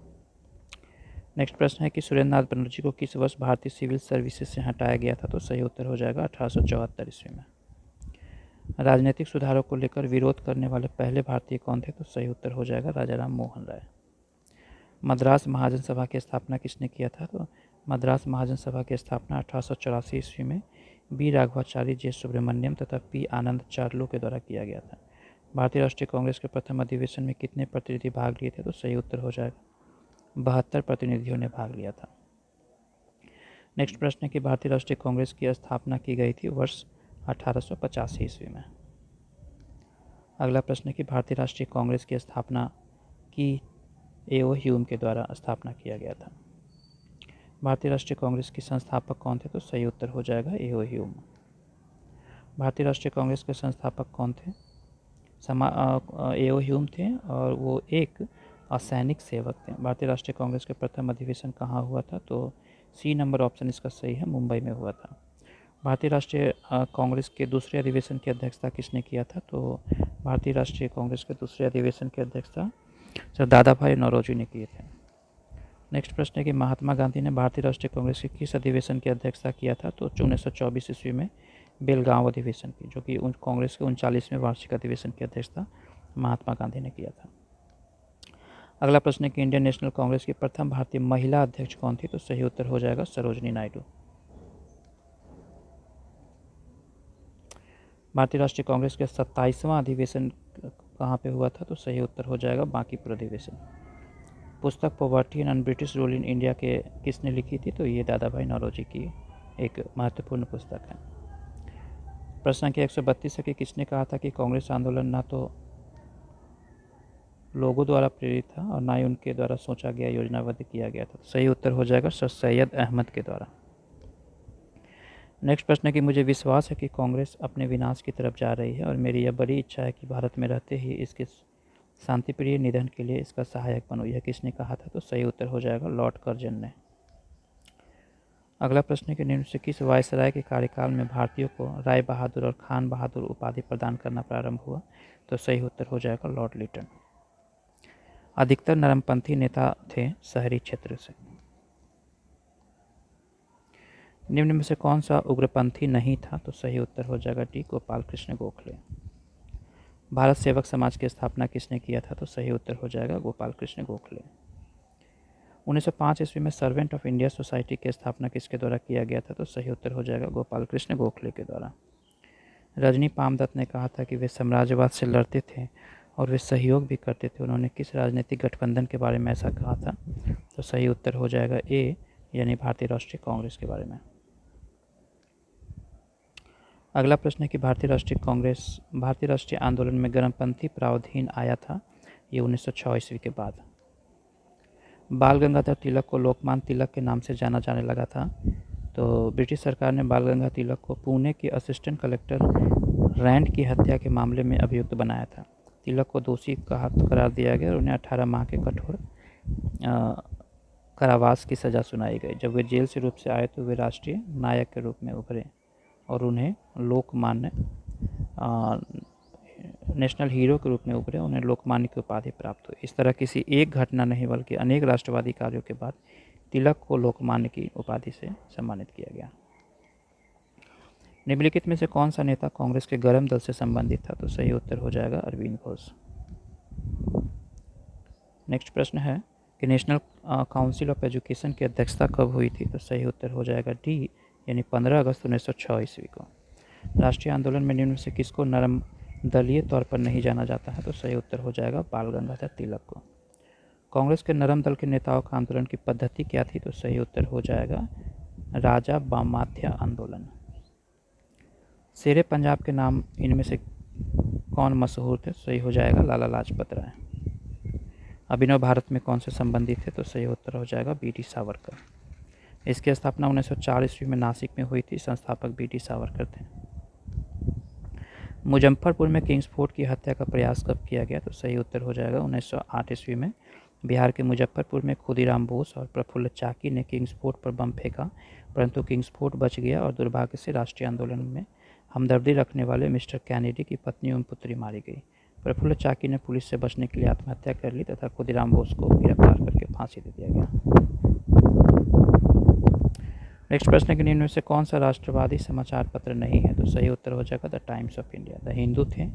Next प्रश्न है कि सुरेंद्र नाथ बनर्जी को किस वर्ष भारतीय सिविल सर्विसेज से हटाया गया था? तो सही उत्तर हो जाएगा 1874 ईस्वी में। राजनीतिक सुधारों को लेकर विरोध करने वाले पहले भारतीय कौन थे? तो सही उत्तर हो जाएगा राजा राम मोहन राय। मद्रास महाजन सभा की स्थापना किसने किया था? तो मद्रास महाजन सभा की स्थापना 1884 ईस्वी में बी राघवाचारी, जे सुब्रमण्यम तथा पी आनंद चार्लो के द्वारा किया गया था। भारतीय राष्ट्रीय कांग्रेस के प्रथम अधिवेशन में कितने प्रतिनिधि भाग लिए थे? तो सही उत्तर हो जाएगा 72 प्रतिनिधियों ने भाग लिया था। नेक्स्ट प्रश्न है कि भारतीय राष्ट्रीय कांग्रेस की स्थापना की गई थी वर्ष 1885 ईस्वी में। अगला प्रश्न है कि भारतीय राष्ट्रीय कांग्रेस की स्थापना की ए.ओ. ह्यूम के द्वारा स्थापना किया गया था। भारतीय राष्ट्रीय कांग्रेस के संस्थापक कौन थे? तो सही उत्तर हो जाएगा ए.ओ. ह्यूम। भारतीय राष्ट्रीय कांग्रेस के संस्थापक कौन थे? ए.ओ. ह्यूम थे और वो एक असैनिक सेवक थे। भारतीय राष्ट्रीय कांग्रेस के प्रथम अधिवेशन कहाँ हुआ था? तो सी नंबर ऑप्शन इसका सही है, मुंबई में हुआ था। भारतीय राष्ट्रीय कांग्रेस के दूसरे अधिवेशन की अध्यक्षता किसने किया था? तो भारतीय राष्ट्रीय कांग्रेस के दूसरे अधिवेशन की अध्यक्षता सर दादा भाई नौरोजी ने किए थे। नेक्स्ट प्रश्न है कि महात्मा गांधी ने भारतीय राष्ट्रीय कांग्रेस के किस अधिवेशन की अध्यक्षता किया था? तो 1924 ईस्वी में बेलगांव अधिवेशन की, जो कि कांग्रेस के 39वें वार्षिक अधिवेशन की अध्यक्षता महात्मा गांधी ने किया था। अगला प्रश्न है कि इंडियन नेशनल कांग्रेस की प्रथम भारतीय महिला अध्यक्ष कौन थी? तो सही उत्तर हो जाएगा सरोजनी नायडू। भारतीय राष्ट्रीय कांग्रेस के 27वां अधिवेशन कहाँ पे हुआ था? तो सही उत्तर हो जाएगा बांकीपुर अधिवेशन। पुस्तक poverty and British rule in India के किसने लिखी थी? तो ये दादा भाई नौरोजी की एक महत्वपूर्ण पुस्तक है। प्रश्न संख्या 132 है कि किसने कहा था कि कांग्रेस आंदोलन ना तो लोगों द्वारा प्रेरित था और ना ही उनके द्वारा सोचा गया योजनाबद्ध किया गया था? सही उत्तर हो जाएगा सर सैयद अहमद के द्वारा। नेक्स्ट प्रश्न है कि मुझे विश्वास है कि कांग्रेस अपने विनाश की तरफ जा रही है और मेरी यह बड़ी इच्छा है कि भारत में रहते ही इसके शांतिप्रिय निधन के लिए इसका सहायक बनूं। यह किसने कहा था? तो सही उत्तर हो जाएगा लॉर्ड कर्जन ने। अगला प्रश्न है कि निम्न से किस वायसराय के कार्यकाल में भारतीयों को राय बहादुर और खान बहादुर उपाधि प्रदान करना प्रारंभ हुआ? तो सही उत्तर हो जाएगा लॉर्ड लिटन। अधिकतर नरमपंथी नेता थे शहरी क्षेत्र से। निम्न में से कौन सा उग्रपंथी नहीं था? तो सही उत्तर हो जाएगा डी गोपाल कृष्ण गोखले। भारत सेवक समाज की स्थापना किसने किया था? तो सही उत्तर हो जाएगा गोपाल कृष्ण गोखले। 1905 ईस्वी में सर्वेंट ऑफ इंडिया सोसाइटी की स्थापना किसके द्वारा किया गया था? तो सही उत्तर हो जाएगा गोपाल कृष्ण गोखले के द्वारा। रजनी पामदत्त ने कहा था कि वे साम्राज्यवाद से लड़ते थे और वे सहयोग भी करते थे। उन्होंने किस राजनीतिक गठबंधन के बारे में ऐसा कहा था? तो सही उत्तर हो जाएगा ए, यानी भारतीय राष्ट्रीय कांग्रेस के बारे में। अगला प्रश्न है कि भारतीय राष्ट्रीय आंदोलन में गर्मपंथी प्रावधान आया था, ये 1906 ईस्वी के बाद। बाल गंगाधर तिलक को लोकमान्य तिलक के नाम से जाना जाने लगा था। तो ब्रिटिश सरकार ने बाल गंगाधर तिलक को पुणे के असिस्टेंट कलेक्टर रैंड की हत्या के मामले में अभियुक्त बनाया था। तिलक को दोषी करार दिया गया और उन्हें 18 माह के कठोर कारावास की सज़ा सुनाई गई। जब वे जेल से रूप से आए तो वे राष्ट्रीय नायक के रूप में उभरे और उन्हें लोकमान्य नेशनल हीरो के रूप में उभरे। उन्हें लोकमान्य की उपाधि प्राप्त हुई। इस तरह किसी एक घटना नहीं बल्कि अनेक राष्ट्रवादी कार्यों के बाद तिलक को लोकमान्य की उपाधि से सम्मानित किया गया। निम्नलिखित में से कौन सा नेता कांग्रेस के गरम दल से संबंधित था? तो सही उत्तर हो जाएगा अरविंद घोष। नेक्स्ट प्रश्न है कि नेशनल काउंसिल ऑफ एजुकेशन की अध्यक्षता कब हुई थी? तो सही उत्तर हो जाएगा डी, यानी 15 अगस्त 1906 ईस्वी को। राष्ट्रीय आंदोलन में निम्न से किसको नरम दलीय तौर पर नहीं जाना जाता है? तो सही उत्तर हो जाएगा बाल गंगाधर तिलक को। कांग्रेस के नरम दल के नेताओं का आंदोलन की पद्धति क्या थी? तो सही उत्तर हो जाएगा राजा बामाथ्या आंदोलन। शेरे पंजाब के नाम इनमें से कौन मशहूर थे? सही हो जाएगा लाला लाजपत राय। अभिनव भारत में कौन से संबंधित थे? तो सही उत्तर हो जाएगा बी.डी. सावरकर। इसकी स्थापना 1904 ईस्वी में नासिक में हुई थी। संस्थापक बी.डी. सावरकर थे। मुजफ्फरपुर में किंग्स फोर्ट की हत्या का प्रयास कब किया गया? तो सही उत्तर हो जाएगा 1908 ईस्वी में बिहार के मुजफ्फरपुर में खुदीराम बोस और प्रफुल्ल चाकी ने किंग्सफोर्ट पर बम फेंका, परंतु किंग्सफोर्ट बच गया और दुर्भाग्य से राष्ट्रीय आंदोलन में हमदर्दी रखने वाले मिस्टर कैनेडी की पत्नी एवं पुत्री मारी गई। प्रफुल्ल चाकी ने पुलिस से बचने के लिए आत्महत्या कर ली तथा खुदीराम बोस को गिरफ्तार करके फांसी दे दिया गया। नेक्स्ट प्रश्न के निम्न में से कौन सा राष्ट्रवादी समाचार पत्र नहीं है? तो सही उत्तर हो जाएगा the times of India. The Hindu थे,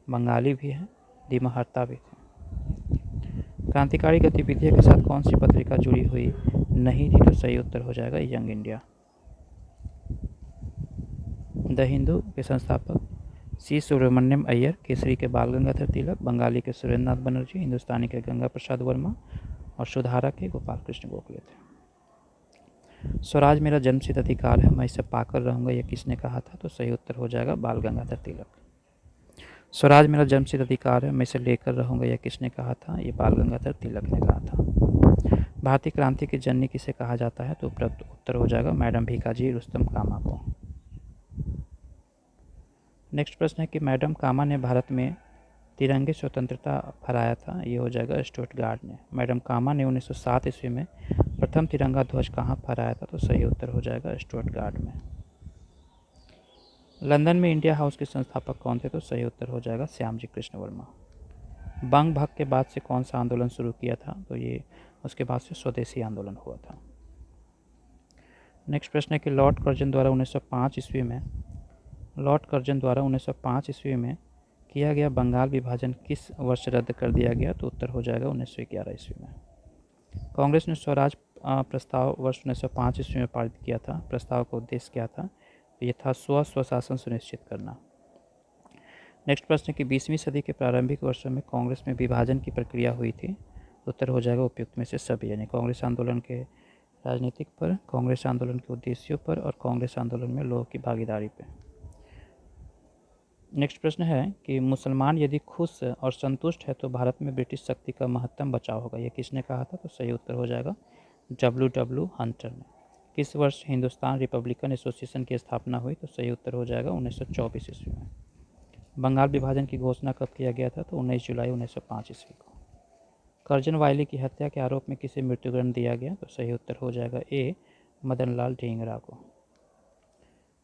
बंगाली भी है, दिमहर्ता भी थे। क्रांतिकारी गतिविधियों के साथ कौन सी पत्रिका जुड़ी हुई नहीं थी? तो सही उत्तर हो जाएगा यंग इंडिया। द हिंदू के संस्थापक सी सुब्रमण्यम अय्यर, केसरी के बाल गंगाधर तिलक, बंगाली के सुरेंद्रनाथ बनर्जी, हिंदुस्तानी के गंगा प्रसाद वर्मा और सुधारक के गोपाल कृष्ण गोखले थे। स्वराज मेरा जन्मसिद्ध अधिकार है, मैं इसे पाकर रहूंगा, यह किसने कहा था? तो सही उत्तर हो जाएगा बाल गंगाधर तिलक। स्वराज मेरा जन्मसिद्ध अधिकार है, मैं इसे लेकर रहूंगा, यह किसने कहा था? ये बाल गंगाधर तिलक ने कहा था। भारतीय क्रांति की जननी किसे कहा जाता है? तो उत्तर हो जाएगा मैडम भीकाजी रुस्तम कामा को। नेक्स्ट प्रश्न है कि मैडम कामा ने भारत में तिरंगे स्वतंत्रता फहराया था? ये हो जाएगा स्टुटगार्ट ने। मैडम कामा ने 1907 ईस्वी में प्रथम तिरंगा ध्वज कहाँ फहराया था? तो सही उत्तर हो जाएगा स्टुटगार्ट में। लंदन में इंडिया हाउस के संस्थापक कौन थे? तो सही उत्तर हो जाएगा श्यामजी कृष्ण वर्मा। बंग भंग के बाद से कौन सा आंदोलन शुरू किया था? तो ये उसके बाद से स्वदेशी आंदोलन हुआ था। नेक्स्ट प्रश्न है कि लॉर्ड कर्जन द्वारा 1905 ईस्वी में किया गया बंगाल विभाजन किस वर्ष रद्द कर दिया गया? तो उत्तर हो जाएगा 1911 ईस्वी में। कांग्रेस ने स्वराज प्रस्ताव वर्ष 1905 ईस्वी में पारित किया था। प्रस्ताव का उद्देश्य क्या था? तो ये था स्वशासन सुनिश्चित करना। नेक्स्ट प्रश्न है कि 20वीं सदी के प्रारंभिक वर्षों में कांग्रेस में विभाजन की प्रक्रिया हुई थी? उत्तर हो जाएगा उपयुक्त में से सभी, यानी कांग्रेस आंदोलन के राजनीतिक पर, कांग्रेस आंदोलन के उद्देश्यों पर और कांग्रेस आंदोलन में लोगों की भागीदारी पर। नेक्स्ट प्रश्न है कि मुसलमान यदि खुश और संतुष्ट है तो भारत में ब्रिटिश शक्ति का महत्तम बचाव होगा, यह किसने कहा था? तो सही उत्तर हो जाएगा W हंटर ने। किस वर्ष हिंदुस्तान रिपब्लिकन एसोसिएशन की स्थापना हुई? तो सही उत्तर हो जाएगा 1924 ईस्वी में। बंगाल विभाजन की घोषणा कब किया गया था? तो 19 जुलाई 1905 ईस्वी को। कर्जन वायली की हत्या के आरोप में किसे मृत्युदंड दिया गया? तो सही उत्तर हो जाएगा ए मदन लाल ढींगरा को।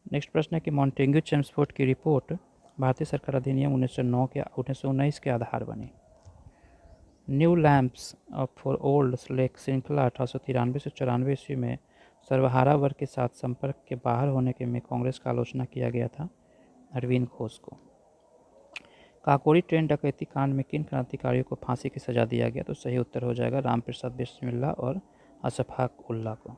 नेक्स्ट प्रश्न है कि मॉन्टेग्यू चेम्सफोर्ड की रिपोर्ट भारतीय सरकार अधिनियम 1919 के आधार बनी। New lamps for old lake श्रृंखला 1893 से 94 ईस्वी में सर्वहारा वर्ग के साथ संपर्क के बाहर होने के में कांग्रेस का आलोचना किया गया था अरविंद घोष को। काकोरी ट्रेन डकैती कांड में किन क्रांतिकारियों को फांसी की सजा दिया गया? तो सही उत्तर हो जाएगा रामप्रसाद बिस्मिल्ला और अशफाक उल्ला को।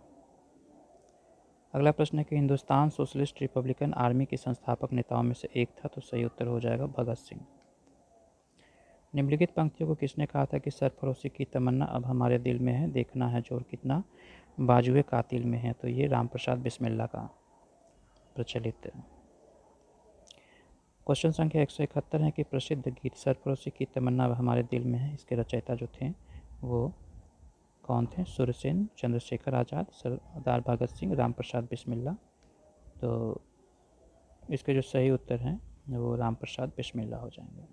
अगला प्रश्न है कि हिंदुस्तान सोशलिस्ट रिपब्लिकन आर्मी के संस्थापक नेताओं में से एक था? तो सही उत्तर हो जाएगा भगत सिंह। निम्नलिखित पंक्तियों को किसने कहा था कि सरफरोशी की तमन्ना अब हमारे दिल में है, देखना है जोर कितना बाजुए कातिल में है? तो ये रामप्रसाद बिस्मिल्ला का प्रचलित। क्वेश्चन संख्या 171 है कि प्रसिद्ध गीत सरफरोशी की तमन्ना अब हमारे दिल में है, इसके रचयिता जो थे वो कौन थे? सुरसेन, चंद्रशेखर आज़ाद, सरदार भगत सिंह, रामप्रसाद बिस्मिल्ला। तो इसके जो सही उत्तर हैं वो रामप्रसाद बिस्मिल्ला हो जाएंगे।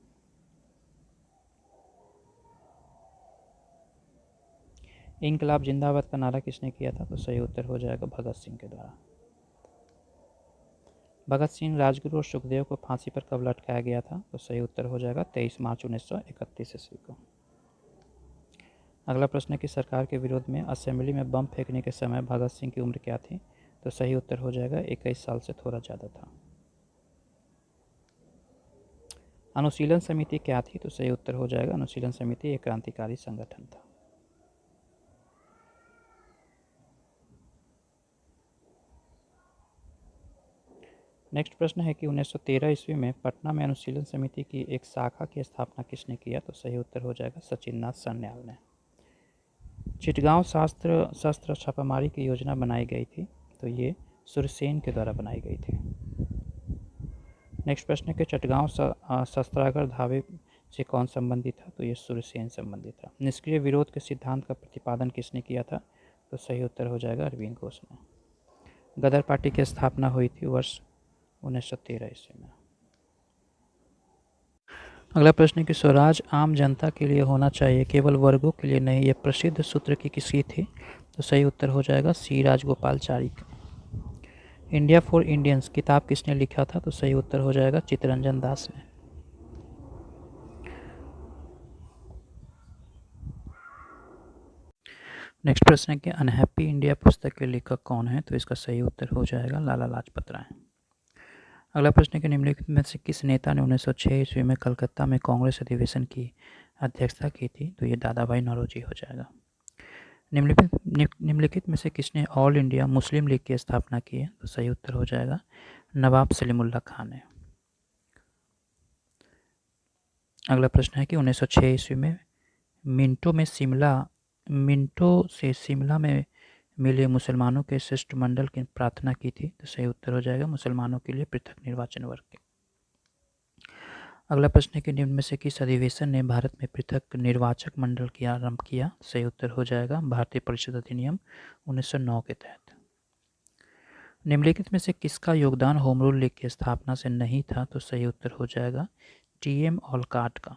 इनकलाब जिंदाबाद का नारा किसने किया था? तो सही उत्तर हो जाएगा भगत सिंह के द्वारा। भगत सिंह, राजगुरु और सुखदेव को फांसी पर कब लटकाया गया था? तो सही उत्तर हो जाएगा 23 मार्च 1931 ईस्वी को। अगला प्रश्न है कि सरकार के विरोध में असेंबली में बम फेंकने के समय भगत सिंह की उम्र क्या थी? तो सही उत्तर हो जाएगा 21 साल से थोड़ा ज़्यादा था। अनुशीलन समिति क्या थी? तो सही उत्तर हो जाएगा अनुशीलन समिति एक क्रांतिकारी संगठन था। नेक्स्ट प्रश्न है कि 1913 ईस्वी में पटना में अनुशीलन समिति की एक शाखा की स्थापना किसने किया? तो सही उत्तर हो जाएगा सचिंद्रनाथ सन्याल ने। चिटगांव शस्त्र छापामारी की योजना बनाई गई थी? तो ये सुरसेन के द्वारा बनाई गई थी। नेक्स्ट प्रश्न है कि चटगांव शस्त्रागार धावे से कौन संबंधित था? तो ये सुरसेन संबंधित था। निष्क्रिय विरोध के सिद्धांत का प्रतिपादन किसने किया था? तो सही उत्तर हो जाएगा अरविंद घोष ने। गदर पार्टी की स्थापना हुई थी वर्ष 1913 ईस्वी में। अगला प्रश्न है कि स्वराज आम जनता के लिए होना चाहिए, केवल वर्गों के लिए नहीं। यह प्रसिद्ध सूत्र किसकी थी? तो सही उत्तर हो जाएगा सी राजगोपालचारी का। इंडिया फॉर इंडियंस किताब किसने लिखा था? तो सही उत्तर हो जाएगा चित्तरंजन दास ने। नेक्स्ट प्रश्न है कि अनहैप्पी इंडिया पुस्तक के लेखक कौन है? तो इसका सही उत्तर हो जाएगा लाला लाजपत राय। अगला प्रश्न है कि निम्नलिखित में से किस नेता ने 1906 ईस्वी में कलकत्ता में कांग्रेस अधिवेशन की अध्यक्षता की थी? तो ये दादा भाई नौरोजी हो जाएगा। निम्नलिखित में से किसने ऑल इंडिया मुस्लिम लीग की स्थापना की है? तो सही उत्तर हो जाएगा नवाब सलीमुल्लाह खान ने। अगला प्रश्न है कि 1906 ईस्वी में मिंटो से शिमला में मिले मुसलमानों के शिष्टमंडल की प्रार्थना की थी। तो सही उत्तर हो जाएगा मुसलमानों के लिए पृथक निर्वाचन वर्ग के। अगला प्रश्न है कि निम्न में से किस अधिवेशन ने भारत में पृथक निर्वाचक मंडल की आरंभ किया? सही उत्तर हो जाएगा भारतीय परिषद अधिनियम 1909 के तहत। निम्नलिखित में से किसका योगदान होम रूल लीग की स्थापना से नहीं था? तो सही उत्तर हो जाएगा टी.एम. ऑलकॉट का।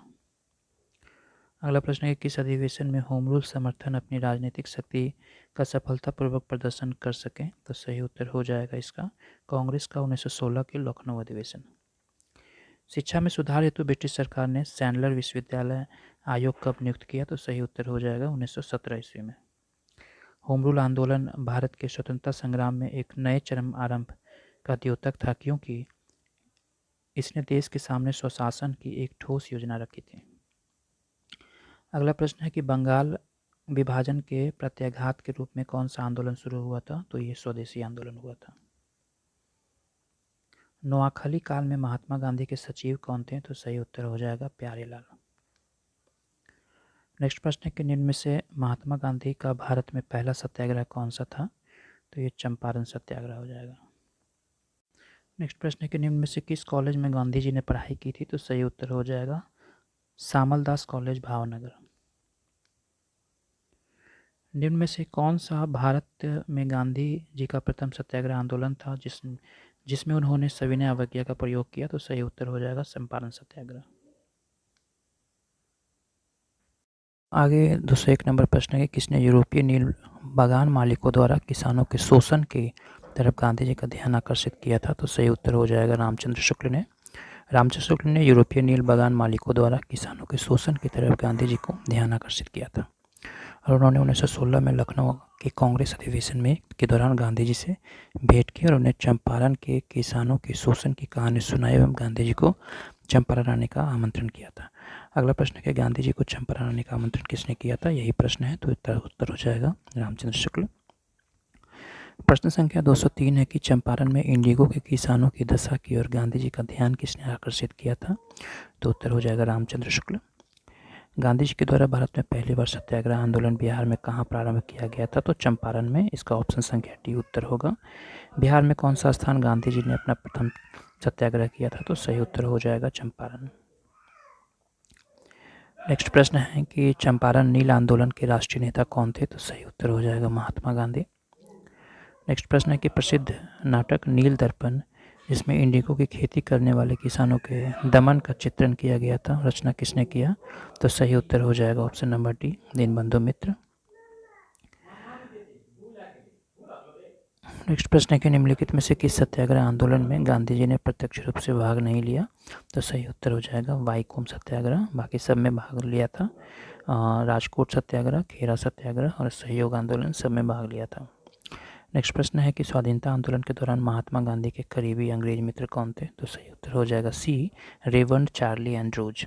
अगला प्रश्न है कि किस अधिवेशन में होम रूल समर्थन अपनी राजनीतिक शक्ति का सफलतापूर्वक प्रदर्शन कर सकें? तो सही उत्तर हो जाएगा इसका कांग्रेस का 1916 के लखनऊ अधिवेशन। शिक्षा में सुधार हेतु ब्रिटिश सरकार ने सैंडलर विश्वविद्यालय आयोग कब नियुक्त किया? तो सही उत्तर हो जाएगा 1917 ईस्वी में। होम रूल आंदोलन भारत के स्वतंत्रता संग्राम में एक नए चरम आरंभ का द्योतक था, क्योंकि इसने देश के सामने स्वशासन की एक ठोस योजना रखी थी। अगला प्रश्न है कि बंगाल विभाजन के प्रत्याघात के रूप में कौन सा आंदोलन शुरू हुआ था? तो ये स्वदेशी आंदोलन हुआ था। नोआखली काल में महात्मा गांधी के सचिव कौन थे? तो सही उत्तर हो जाएगा प्यारेलाल। नेक्स्ट प्रश्न है कि निम्न में से महात्मा गांधी का भारत में पहला सत्याग्रह कौन सा था? तो ये चंपारण सत्याग्रह हो जाएगा। नेक्स्ट प्रश्न है कि निम्न में से किस कॉलेज में गांधी जी ने पढ़ाई की थी? तो सही उत्तर हो जाएगा सामलदास कॉलेज भावनगर। निम्न में से कौन सा भारत में गांधी जी का प्रथम सत्याग्रह आंदोलन था जिसमें उन्होंने सविनय अवज्ञा का प्रयोग किया? तो सही उत्तर हो जाएगा चंपारण सत्याग्रह। आगे 201 नंबर प्रश्न है कि किसने यूरोपीय नील बागान मालिकों द्वारा किसानों के शोषण की तरफ गांधी जी का ध्यान आकर्षित किया था? तो सही उत्तर हो जाएगा रामचंद्र शुक्ल ने। रामचंद्र शुक्ल ने यूरोपीय नील बागान मालिकों द्वारा किसानों के शोषण की तरफ गांधी जी को ध्यान आकर्षित किया था, और उन्होंने 1916 में लखनऊ के कांग्रेस अधिवेशन में के दौरान गांधी जी से भेंट की और उन्हें चंपारण के किसानों के शोषण की कहानी सुनाई एवं गांधी जी को चंपारण आने का आमंत्रण किया था। अगला प्रश्न है कि गांधी जी को चंपारण आने का आमंत्रण किसने किया था? यही प्रश्न है, तो उत्तर हो जाएगा रामचंद्र शुक्ल। प्रश्न संख्या 203 है कि चंपारण में इंडिगो के किसानों की दशा की ओर गांधी जी का ध्यान किसने आकर्षित किया था? तो उत्तर हो जाएगा रामचंद्र शुक्ल। गांधी जी के द्वारा भारत में पहली बार सत्याग्रह आंदोलन बिहार में कहाँ प्रारंभ किया गया था? तो चंपारण में। इसका ऑप्शन संख्या डी उत्तर होगा। बिहार में कौन सा स्थान गांधी जी ने अपना प्रथम सत्याग्रह किया था? तो सही उत्तर हो जाएगा चंपारण। नेक्स्ट प्रश्न है कि चंपारण नील आंदोलन के राष्ट्रीय नेता कौन थे? तो सही उत्तर हो जाएगा महात्मा गांधी। नेक्स्ट प्रश्न है कि प्रसिद्ध नाटक नील दर्पण, जिसमें इंडिगो की खेती करने वाले किसानों के दमन का चित्रण किया गया था, रचना किसने किया? तो सही उत्तर हो जाएगा ऑप्शन नंबर डी दीनबंधु मित्र। नेक्स्ट प्रश्न है कि निम्नलिखित में से किस सत्याग्रह आंदोलन में गांधी जी ने प्रत्यक्ष रूप से भाग नहीं लिया? तो सही उत्तर हो जाएगा वाईकोम सत्याग्रह। बाकी सब में भाग लिया था। राजकोट सत्याग्रह, खेरा सत्याग्रह और सहयोग आंदोलन सब में भाग लिया था। नेक्स्ट प्रश्न है कि स्वाधीनता आंदोलन के दौरान महात्मा गांधी के करीबी अंग्रेज मित्र कौन थे? तो सही उत्तर हो जाएगा सी रेवंड चार्ली एंड्रूज।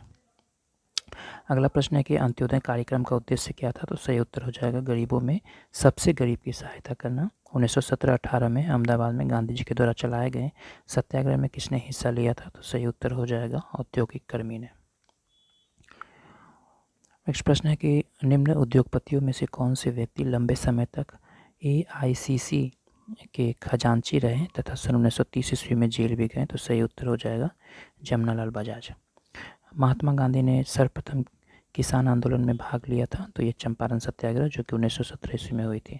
अगला प्रश्न है कि अंत्योदय कार्यक्रम का उद्देश्य क्या था? तो सही उत्तर हो जाएगा गरीबों में सबसे गरीब की सहायता करना। 1917-18 में अहमदाबाद में गांधी जी के द्वारा चलाए गए सत्याग्रह में किसने हिस्सा लिया था? तो सही उत्तर हो जाएगा औद्योगिक कर्मी ने। नेक्स्ट प्रश्न है कि निम्न उद्योगपतियों में से कौन से व्यक्ति लंबे समय तक AICC के खजांची रहे तथा सन 1930 ईस्वी में जेल भी गए? तो सही उत्तर हो जाएगा जमनालाल बजाज। महात्मा गांधी ने सर्वप्रथम किसान आंदोलन में भाग लिया था, तो ये चंपारण सत्याग्रह, जो कि 1917 ईस्वी में हुई थी।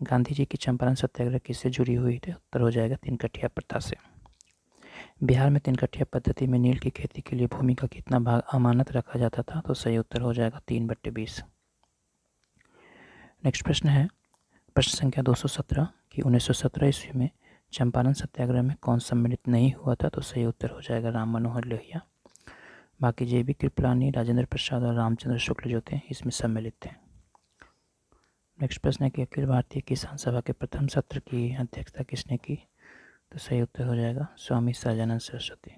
गांधी जी की चंपारण सत्याग्रह किससे जुड़ी हुई थी? उत्तर हो जाएगा तिनकठिया प्रथा से। बिहार में 3 पद्धति में नील की खेती के लिए भूमि का कितना भाग अमानत रखा जाता था? तो सही उत्तर हो जाएगा 3/20। नेक्स्ट प्रश्न है प्रश्न संख्या 217 कि 1917 ईस्वी में चंपारण सत्याग्रह में कौन सम्मिलित नहीं हुआ था? तो सही उत्तर हो जाएगा राम मनोहर लोहिया। बाकी JB कृपलानी, राजेंद्र प्रसाद और रामचंद्र शुक्ल जो थे इसमें सम्मिलित थे। नेक्स्ट प्रश्न है कि अखिल भारतीय किसान सभा के प्रथम सत्र की अध्यक्षता किसने की? तो सही उत्तर हो जाएगा स्वामी सहजानंद सरस्वती।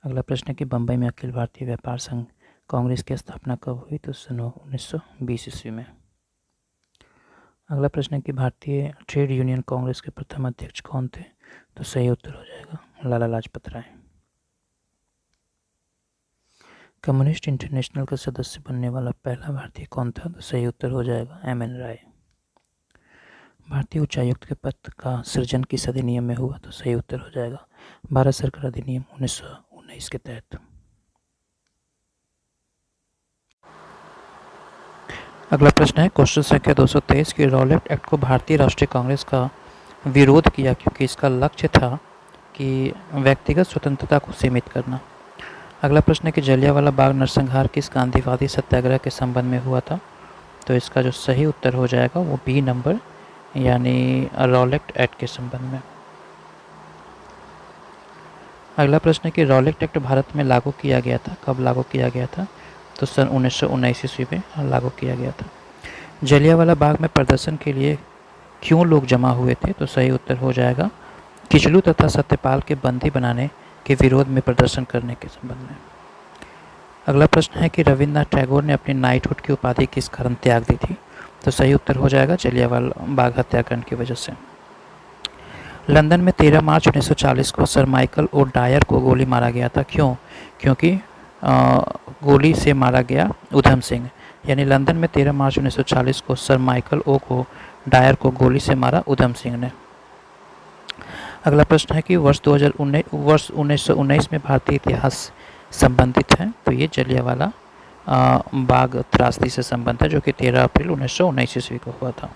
अगला प्रश्न है कि बम्बई में अखिल भारतीय व्यापार संघ कांग्रेस की स्थापना कब हुई? तो सन 1920 ईस्वी में। अगला प्रश्न है कि भारतीय ट्रेड यूनियन कांग्रेस के प्रथम अध्यक्ष कौन थे? तो सही उत्तर हो जाएगा लाला लाजपत राय। कम्युनिस्ट इंटरनेशनल का सदस्य बनने वाला पहला भारतीय कौन था? तो सही उत्तर हो जाएगा MN राय। भारतीय उच्चायुक्त के पद का सृजन किस अधिनियम में हुआ? तो सही उत्तर हो जाएगा भारत सरकार अधिनियम 1919 के तहत। अगला प्रश्न है क्वेश्चन संख्या 223 कि रॉलेट एक्ट को भारतीय राष्ट्रीय कांग्रेस का विरोध किया क्योंकि इसका लक्ष्य था कि व्यक्तिगत स्वतंत्रता को सीमित करना। अगला प्रश्न है कि जलियांवाला बाग नरसंहार किस गांधीवादी सत्याग्रह के संबंध में हुआ था? तो इसका जो सही उत्तर हो जाएगा वो B नंबर यानी रॉलेट एक्ट के संबंध में। अगला प्रश्न है कि रॉलेट एक्ट भारत में लागू किया गया था, कब लागू किया गया था? तो सन 1919 ईस्वी में लागू किया गया था। जलियांवाला बाग में प्रदर्शन के लिए क्यों लोग जमा हुए थे? तो सही उत्तर हो जाएगा किचलू तथा सत्यपाल के बंदी बनाने के विरोध में प्रदर्शन करने के संबंध में। अगला प्रश्न है कि रविन्द्रनाथ टैगोर ने अपनी नाइटहुड की उपाधि किस कारण त्याग दी थी? तो सही उत्तर हो जाएगा जलियांवाला बाग हत्याकांड की वजह से। लंदन में 13 मार्च 1940 को सर माइकल ओ डायर को गोली मारा गया था, क्यों? क्योंकि गोली से मारा गया उधम सिंह, यानी लंदन में 13 मार्च 1940 को सर माइकल ओ को डायर को गोली से मारा उधम सिंह ने। अगला प्रश्न है कि वर्ष 1919 में भारतीय इतिहास संबंधित है, तो ये जलियांवाला बाग त्रासदी से संबंध है जो कि 13 अप्रैल 1919 ईस्वी को हुआ था।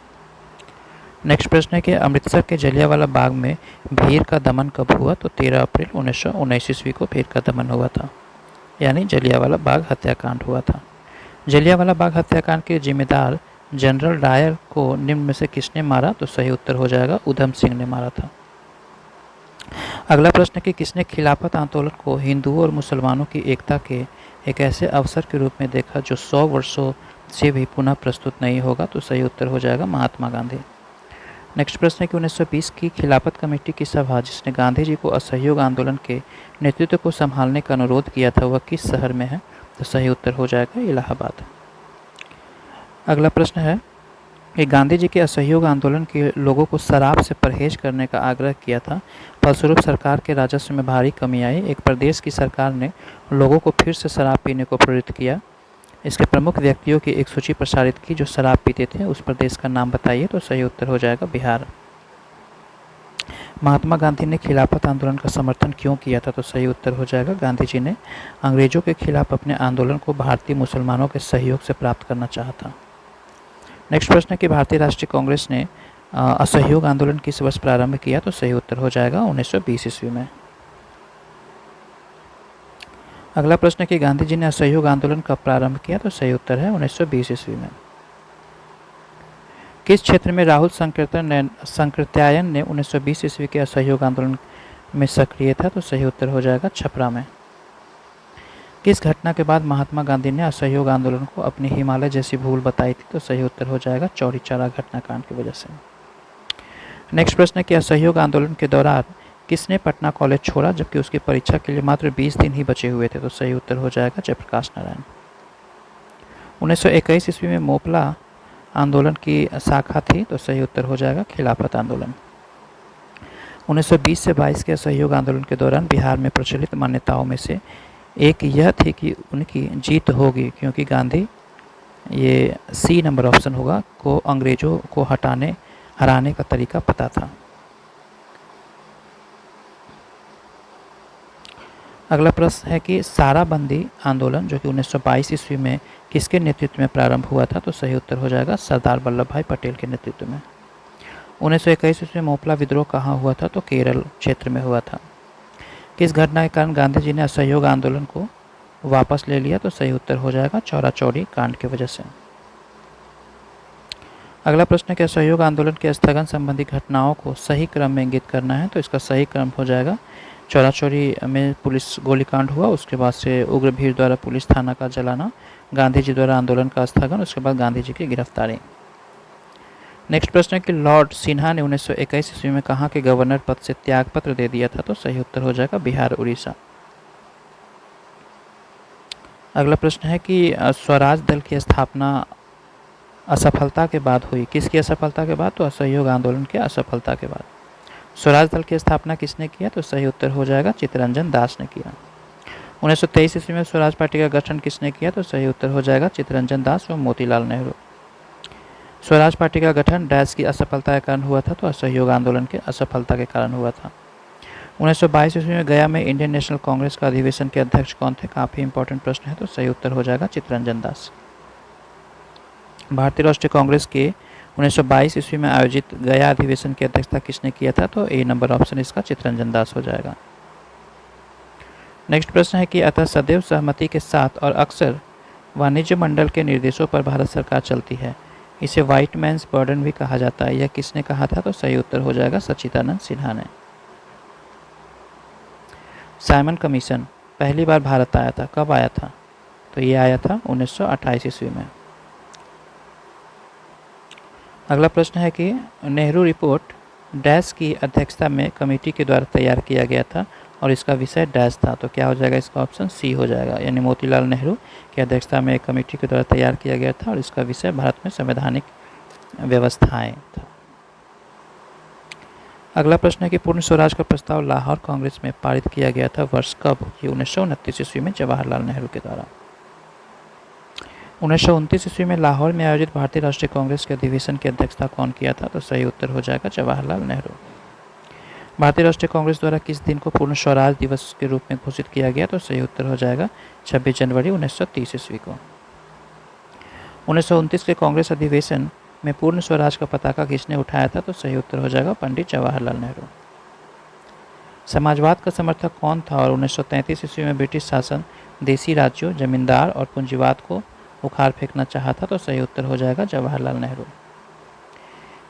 नेक्स्ट प्रश्न है कि अमृतसर के जलियांवाला बाग में भीड़ का दमन कब हुआ? तो 13 अप्रैल 1919 ईस्वी को भीड़ का दमन हुआ था, यानी जलियांवाला बाग हत्याकांड हुआ था। जलियांवाला बाग हत्याकांड के जिम्मेदार जनरल डायर को निम्न में से किसने मारा? तो सही उत्तर हो जाएगा उधम सिंह ने मारा था। अगला प्रश्न है कि किसने खिलाफत आंदोलन को हिंदुओं और मुसलमानों की एकता के एक ऐसे अवसर के रूप में देखा जो 100 वर्षों से भी पुनः प्रस्तुत नहीं होगा? तो सही उत्तर हो जाएगा महात्मा गांधी। नेक्स्ट प्रश्न है कि 1920 की खिलाफत कमेटी की सभा जिसने गांधी जी को असहयोग आंदोलन के नेतृत्व को संभालने का अनुरोध किया था वह किस शहर में है? तो सही उत्तर हो जाएगा इलाहाबाद। अगला प्रश्न है कि गांधी जी के असहयोग आंदोलन के लोगों को शराब से परहेज करने का आग्रह किया था, फलस्वरूप सरकार के राजस्व में भारी कमी आई। एक प्रदेश की सरकार ने लोगों को फिर से शराब पीने को प्रेरित किया। इसके प्रमुख व्यक्तियों की एक सूची प्रसारित की जो शराब पीते थे, उस प्रदेश का नाम बताइए। तो सही उत्तर हो जाएगा बिहार। महात्मा गांधी ने खिलाफत आंदोलन का समर्थन क्यों किया था? तो सही उत्तर हो जाएगा गांधी जी ने अंग्रेजों के खिलाफ अपने आंदोलन को भारतीय मुसलमानों के सहयोग से प्राप्त करना चाहा था। नेक्स्ट प्रश्न है कि भारतीय राष्ट्रीय कांग्रेस ने असहयोग आंदोलन किस वर्ष प्रारंभ किया? तो सही उत्तर हो जाएगा 1920 ईस्वी में। अगला प्रश्न है कि गांधी जी ने असहयोग आंदोलन कब प्रारंभ किया? तो सही उत्तर है 1920 ईस्वी में। किस क्षेत्र में राहुल संकृत्यायन ने 1920 ईस्वी के असहयोग आंदोलन में सक्रिय था? तो सही उत्तर हो जाएगा छपरा में। किस घटना के बाद महात्मा गांधी ने असहयोग आंदोलन को अपनी हिमालय जैसी भूल बताई थी? तो सही उत्तर हो जाएगा चौरी चौरा घटनाकांड की वजह से। नेक्स्ट प्रश्न है कि असहयोग आंदोलन के दौरान किसने पटना कॉलेज छोड़ा जबकि उसकी परीक्षा के लिए मात्र 20 दिन ही बचे हुए थे? तो सही उत्तर हो जाएगा जयप्रकाश नारायण। 1921 ईस्वी में मोपला आंदोलन की शाखा थी, तो सही उत्तर हो जाएगा खिलाफत आंदोलन। 1920 से 22 के असहयोग आंदोलन के दौरान बिहार में प्रचलित मान्यताओं में से एक यह थी कि उनकी जीत होगी क्योंकि गांधी, ये C नंबर ऑप्शन होगा, को अंग्रेजों को हराने का तरीका पता था। अगला प्रश्न है कि साराबंदी आंदोलन जो कि 1922 ईस्वी में किसके नेतृत्व में प्रारंभ हुआ था? तो सही उत्तर हो जाएगा सरदार वल्लभ भाई पटेल के नेतृत्व में। 1921 ईस्वी में मोपला विद्रोह कहाँ हुआ था? तो केरल क्षेत्र में हुआ था। किस घटना के कारण गांधी जी ने असहयोग आंदोलन को वापस ले लिया? तो सही उत्तर हो जाएगा चौरा चौरी कांड की वजह से। अगला प्रश्न है कि असहयोग आंदोलन के स्थगन संबंधी घटनाओं को सही क्रम में इंगित करना है। तो इसका सही क्रम हो जाएगा चौरा चौरी में पुलिस गोलीकांड हुआ, उसके बाद से उग्र भीड़ द्वारा पुलिस थाना का जलाना, गांधी जी द्वारा आंदोलन का स्थगन, उसके बाद गांधी जी की गिरफ्तारी। नेक्स्ट प्रश्न है कि लॉर्ड सिन्हा ने 1921 ईस्वी में कहाँ के गवर्नर पद से त्यागपत्र दे दिया था? तो सही उत्तर हो जाएगा बिहार उड़ीसा। अगला प्रश्न है कि स्वराज दल की स्थापना असफलता के बाद हुई। किसकी असफलता के बाद? तो असहयोग आंदोलन के असफलता के बाद। स्वराज दल की स्थापना किसने किया? तो सही उत्तर हो जाएगा चित्तरंजन दास ने किया। 1923 ईस्वी में स्वराज पार्टी का गठन किसने किया? तो सही उत्तर हो जाएगा चित्तरंजन दास व मोतीलाल नेहरू। स्वराज पार्टी का गठन डैश की असफलता के कारण हुआ था? तो असहयोग आंदोलन के असफलता के कारण हुआ था। 1922 ईस्वी में गया में इंडियन नेशनल कांग्रेस का अधिवेशन के अध्यक्ष कौन थे? काफ़ी इंपॉर्टेंट प्रश्न है, तो सही उत्तर हो जाएगा चित्तरंजन दास। भारतीय राष्ट्रीय कांग्रेस के 1922 ईस्वी में आयोजित गया अधिवेशन की अध्यक्षता किसने किया था? तो ए नंबर ऑप्शन इसका चित्तरंजन दास हो जाएगा। नेक्स्ट प्रश्न है कि अतः सदैव सहमति के साथ और अक्सर वाणिज्य मंडल के निर्देशों पर भारत सरकार चलती है, इसे व्हाइट मैन्स बर्डन भी कहा जाता है। यह किसने कहा था? तो सही उत्तर हो जाएगा सच्चिदानंद सिन्हा ने। साइमन कमीशन पहली बार भारत आया था, कब आया था? तो ये आया था 1928 ईस्वी में। अगला प्रश्न है कि नेहरू रिपोर्ट डैश की अध्यक्षता में कमेटी के द्वारा तैयार किया गया था और इसका विषय डैश था। तो क्या हो जाएगा? इसका ऑप्शन सी हो जाएगा, यानी मोतीलाल नेहरू की अध्यक्षता में एक कमेटी के द्वारा तैयार किया गया था और इसका विषय भारत में संवैधानिक व्यवस्थाएं था। अगला प्रश्न है कि पूर्ण स्वराज का प्रस्ताव लाहौर कांग्रेस में पारित किया गया था, वर्ष कब? ये 1929 ईस्वी में जवाहरलाल नेहरू के द्वारा। 1929 ईस्वी में लाहौर में आयोजित भारतीय राष्ट्रीय कांग्रेस के अधिवेशन की अध्यक्षता कौन किया था? तो सही उत्तर हो जाएगा जवाहरलाल नेहरू। भारतीय राष्ट्रीय कांग्रेस द्वारा किस दिन को पूर्ण स्वराज दिवस के रूप में घोषित किया गया? तो सही उत्तर हो जाएगा 26 जनवरी 1930 ईस्वी को। 1929 के कांग्रेस अधिवेशन में पूर्ण स्वराज का पताका किसने उठाया था? तो सही उत्तर हो जाएगा पंडित जवाहरलाल नेहरू। समाजवाद का समर्थक कौन था और 1933 ईस्वी में ब्रिटिश शासन देसी राज्यों, जमींदार और पूंजीवाद को उखाड़ फेंकना चाहा था? तो सही उत्तर हो जाएगा जवाहरलाल नेहरू।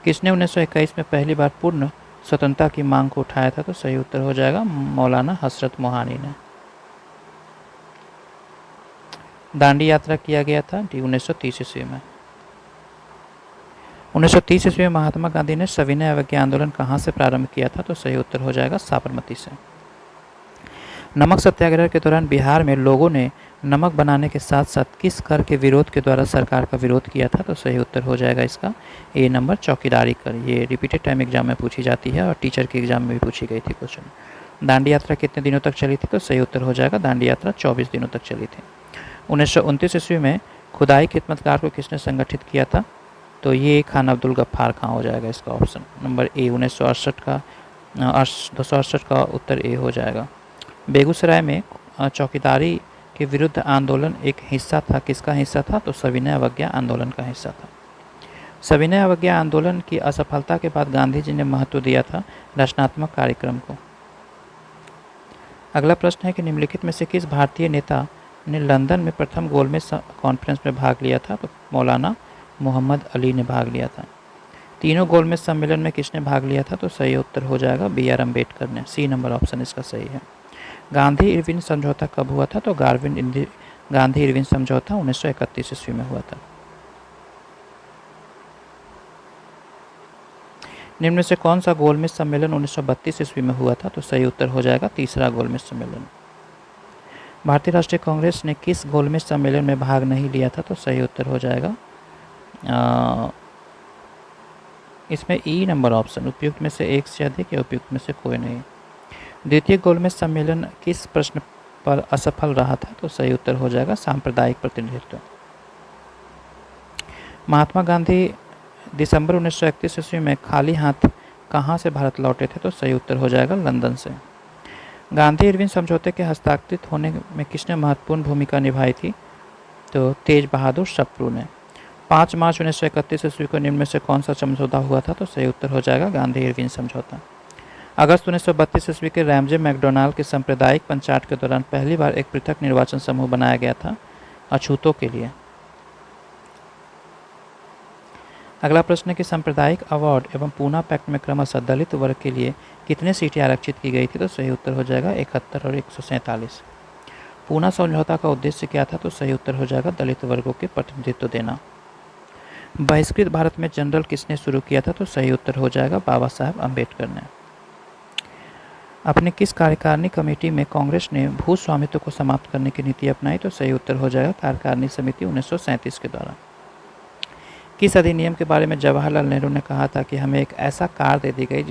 किसने 1921 में पहली बार पूर्ण स्वतंत्रता की मांग को उठाया था? तो सही उत्तर हो जाएगा मौलाना हसरत मोहानी ने। दांडी यात्रा किया गया था 1930 ईस्वी में। 1930 ईस्वी में महात्मा गांधी ने सविनय अवज्ञा आंदोलन कहाँ से प्रारंभ किया था? तो सही उत्तर हो जाएगा साबरमती से। नमक सत्याग्रह के दौरान बिहार में लोगों ने नमक बनाने के साथ साथ किस कर के विरोध के द्वारा सरकार का विरोध किया था? तो सही उत्तर हो जाएगा इसका ए नंबर चौकीदारी कर। ये रिपीटेड टाइम एग्जाम में पूछी जाती है और टीचर के एग्जाम में भी पूछी गई थी क्वेश्चन। दांडी यात्रा कितने दिनों तक चली थी? तो सही उत्तर हो जाएगा दांडी यात्रा 24 दिनों तक चली थी। 1929 ईस्वी में खुदाई खिदमतगार को किसने संगठित किया था? तो ये खान अब्दुल गफ्फार खां हो जाएगा इसका ऑप्शन नंबर ए। 268 का उत्तर ए हो जाएगा। बेगूसराय में चौकीदारी के विरुद्ध आंदोलन एक हिस्सा था, किसका हिस्सा था? तो सविनय अवज्ञा आंदोलन का हिस्सा था। सविनय अवज्ञा आंदोलन की असफलता के बाद गांधी जी ने महत्व दिया था रचनात्मक कार्यक्रम को। अगला प्रश्न है कि निम्नलिखित में से किस भारतीय नेता ने लंदन में प्रथम गोलमेज कॉन्फ्रेंस में भाग लिया था? तो मौलाना मोहम्मद अली ने भाग लिया था। तीनों गोलमेज सम्मेलन में किसने भाग लिया था? तो सही उत्तर हो जाएगा बी आर अम्बेडकर ने। सी नंबर ऑप्शन इसका सही है। गांधी इरविन समझौता कब हुआ था? तो गांधी इरविन समझौता 1931 ईस्वी में हुआ था। निम्न में से कौन सा गोलमेज सम्मेलन 1932 ईस्वी में हुआ था? तो सही उत्तर हो जाएगा तीसरा गोलमेज सम्मेलन। भारतीय राष्ट्रीय कांग्रेस ने किस गोलमेज सम्मेलन में भाग नहीं लिया था? तो सही उत्तर हो जाएगा इसमें ई नंबर ऑप्शन, उपयुक्त में से एक से अधिक या उपयुक्त में से कोई नहीं। द्वितीय गोलमेज सम्मेलन किस प्रश्न पर असफल रहा था? तो सही उत्तर हो जाएगा सांप्रदायिक प्रतिनिधित्व। महात्मा गांधी दिसंबर 1931 ईस्वी में खाली हाथ कहाँ से भारत लौटे थे? तो सही उत्तर हो जाएगा लंदन से। गांधी इरविन समझौते के हस्ताक्षरित होने में किसने महत्वपूर्ण भूमिका निभाई थी? तो तेज बहादुर सप्रू ने। 5 मार्च 1931 ईस्वी को निम्न में से कौन सा समझौता हुआ था? तो सही उत्तर हो जाएगा गांधी इरविन समझौता। अगस्त 1932 ईस्वी के रैमजे मैकडोनाल्ड के सांप्रदायिक पंचायत के दौरान पहली बार एक पृथक निर्वाचन समूह बनाया गया था अछूतों के लिए। अगला प्रश्न है कि सांप्रदायिक अवार्ड एवं पूना पैक्ट में क्रमशः दलित वर्ग के लिए कितनी सीटें आरक्षित की गई थी? तो सही उत्तर हो जाएगा 71 और 147। पूना समझौता का उद्देश्य क्या था? तो सही उत्तर हो जाएगा दलित वर्गों के प्रतिनिधित्व देना। बहिष्कृत भारत में जनरल किसने शुरू किया था? तो सही उत्तर हो जाएगा बाबा साहेब अम्बेडकर ने। अपनी किस कार्यकारिणी कमेटी में कांग्रेस ने भू स्वामित्व को समाप्त करने की नीति अपनाई? तो सही उत्तर हो जाएगा कार्यकारिणी समिति 1937 के द्वारा। किस अधिनियम के बारे में जवाहरलाल नेहरू ने कहा था कि हमें एक ऐसा कार दे दी गई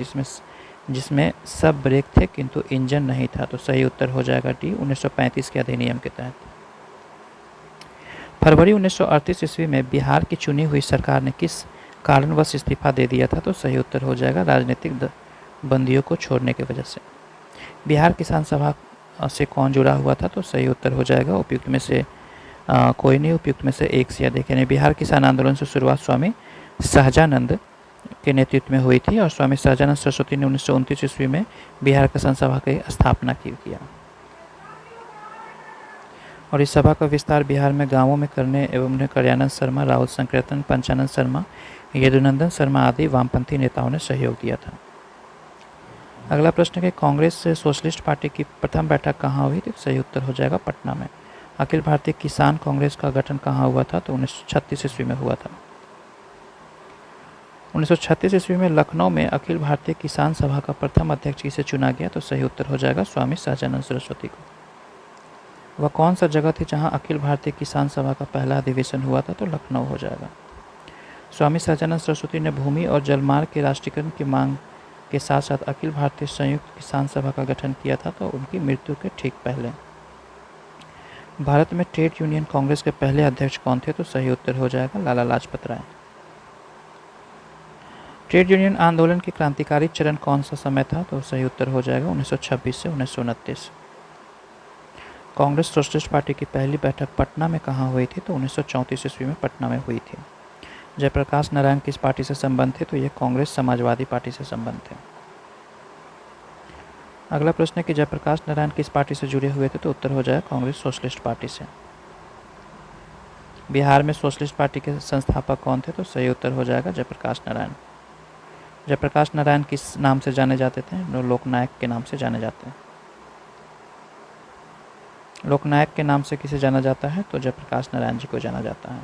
जिसमें सब ब्रेक थे किंतु इंजन नहीं था? तो सही उत्तर हो जाएगा डी 1935 के अधिनियम के तहत। फरवरी 1938 ईस्वी में बिहार की चुनी हुई सरकार ने किस कारणवश इस्तीफा दे दिया था? तो सही उत्तर हो जाएगा राजनीतिक बंदियों को छोड़ने की वजह से। बिहार किसान सभा से कौन जुड़ा हुआ था? तो सही उत्तर हो जाएगा उपयुक्त में से कोई नहीं, उपयुक्त में से एक से अधिक। यानी बिहार किसान आंदोलन से शुरुआत स्वामी सहजानंद के नेतृत्व में हुई थी और स्वामी सहजानंद सरस्वती ने 1929 ईस्वी में बिहार किसान सभा की स्थापना किया और इस सभा का विस्तार बिहार में गांवों में करने एवं उन्हें कल्याणंद शर्मा, राहुल संकीर्तन, पंचानंद शर्मा, यदुनंदन शर्मा आदि वामपंथी नेताओं ने सहयोग दिया था। अगला प्रश्न है कि कांग्रेस से सोशलिस्ट पार्टी की प्रथम बैठक कहाँ हुई थी? सही उत्तर हो जाएगा पटना में। अखिल भारतीय किसान कांग्रेस का गठन कहाँ हुआ था? तो 1936 ईस्वी में हुआ था। 1936 ईस्वी में लखनऊ में अखिल भारतीय किसान सभा का प्रथम अध्यक्ष किसे चुना गया? तो सही उत्तर हो जाएगा स्वामी सहजानंद सरस्वती को। वह कौन सा जगह थी जहां अखिल भारतीय किसान सभा का पहला अधिवेशन हुआ था? तो लखनऊ हो जाएगा। स्वामी सहजानंद सरस्वती ने भूमि और जलमार्ग के राष्ट्रीयकरण की मांग के साथ साथ अखिल भारतीय संयुक्त किसान सभा का गठन किया था तो उनकी मृत्यु के ठीक पहले। भारत में ट्रेड यूनियन कांग्रेस के पहले अध्यक्ष कौन थे? तो सही उत्तर हो जाएगा लाला लाजपत राय। ट्रेड यूनियन आंदोलन के क्रांतिकारी चरण कौन सा समय था? तो सही उत्तर हो जाएगा 1926 से 1929। कांग्रेस सोशलिस्ट पार्टी की पहली बैठक पटना में कहाँ हुई थी? तो 1934 ईस्वी में पटना में हुई थी। जयप्रकाश नारायण किस पार्टी से संबंध थे? तो ये कांग्रेस समाजवादी पार्टी से संबंध थे। अगला प्रश्न है कि जयप्रकाश नारायण किस पार्टी से जुड़े हुए थे? तो उत्तर हो जाएगा कांग्रेस सोशलिस्ट पार्टी से। बिहार में सोशलिस्ट पार्टी के संस्थापक कौन थे? तो सही उत्तर हो जाएगा जयप्रकाश नारायण। जयप्रकाश नारायण किस नाम से जाने जाते थे? लोकनायक के नाम से जाने जाते हैं। लोकनायक के नाम से किसे जाना जाता है? तो जयप्रकाश नारायण जी को जाना जाता है।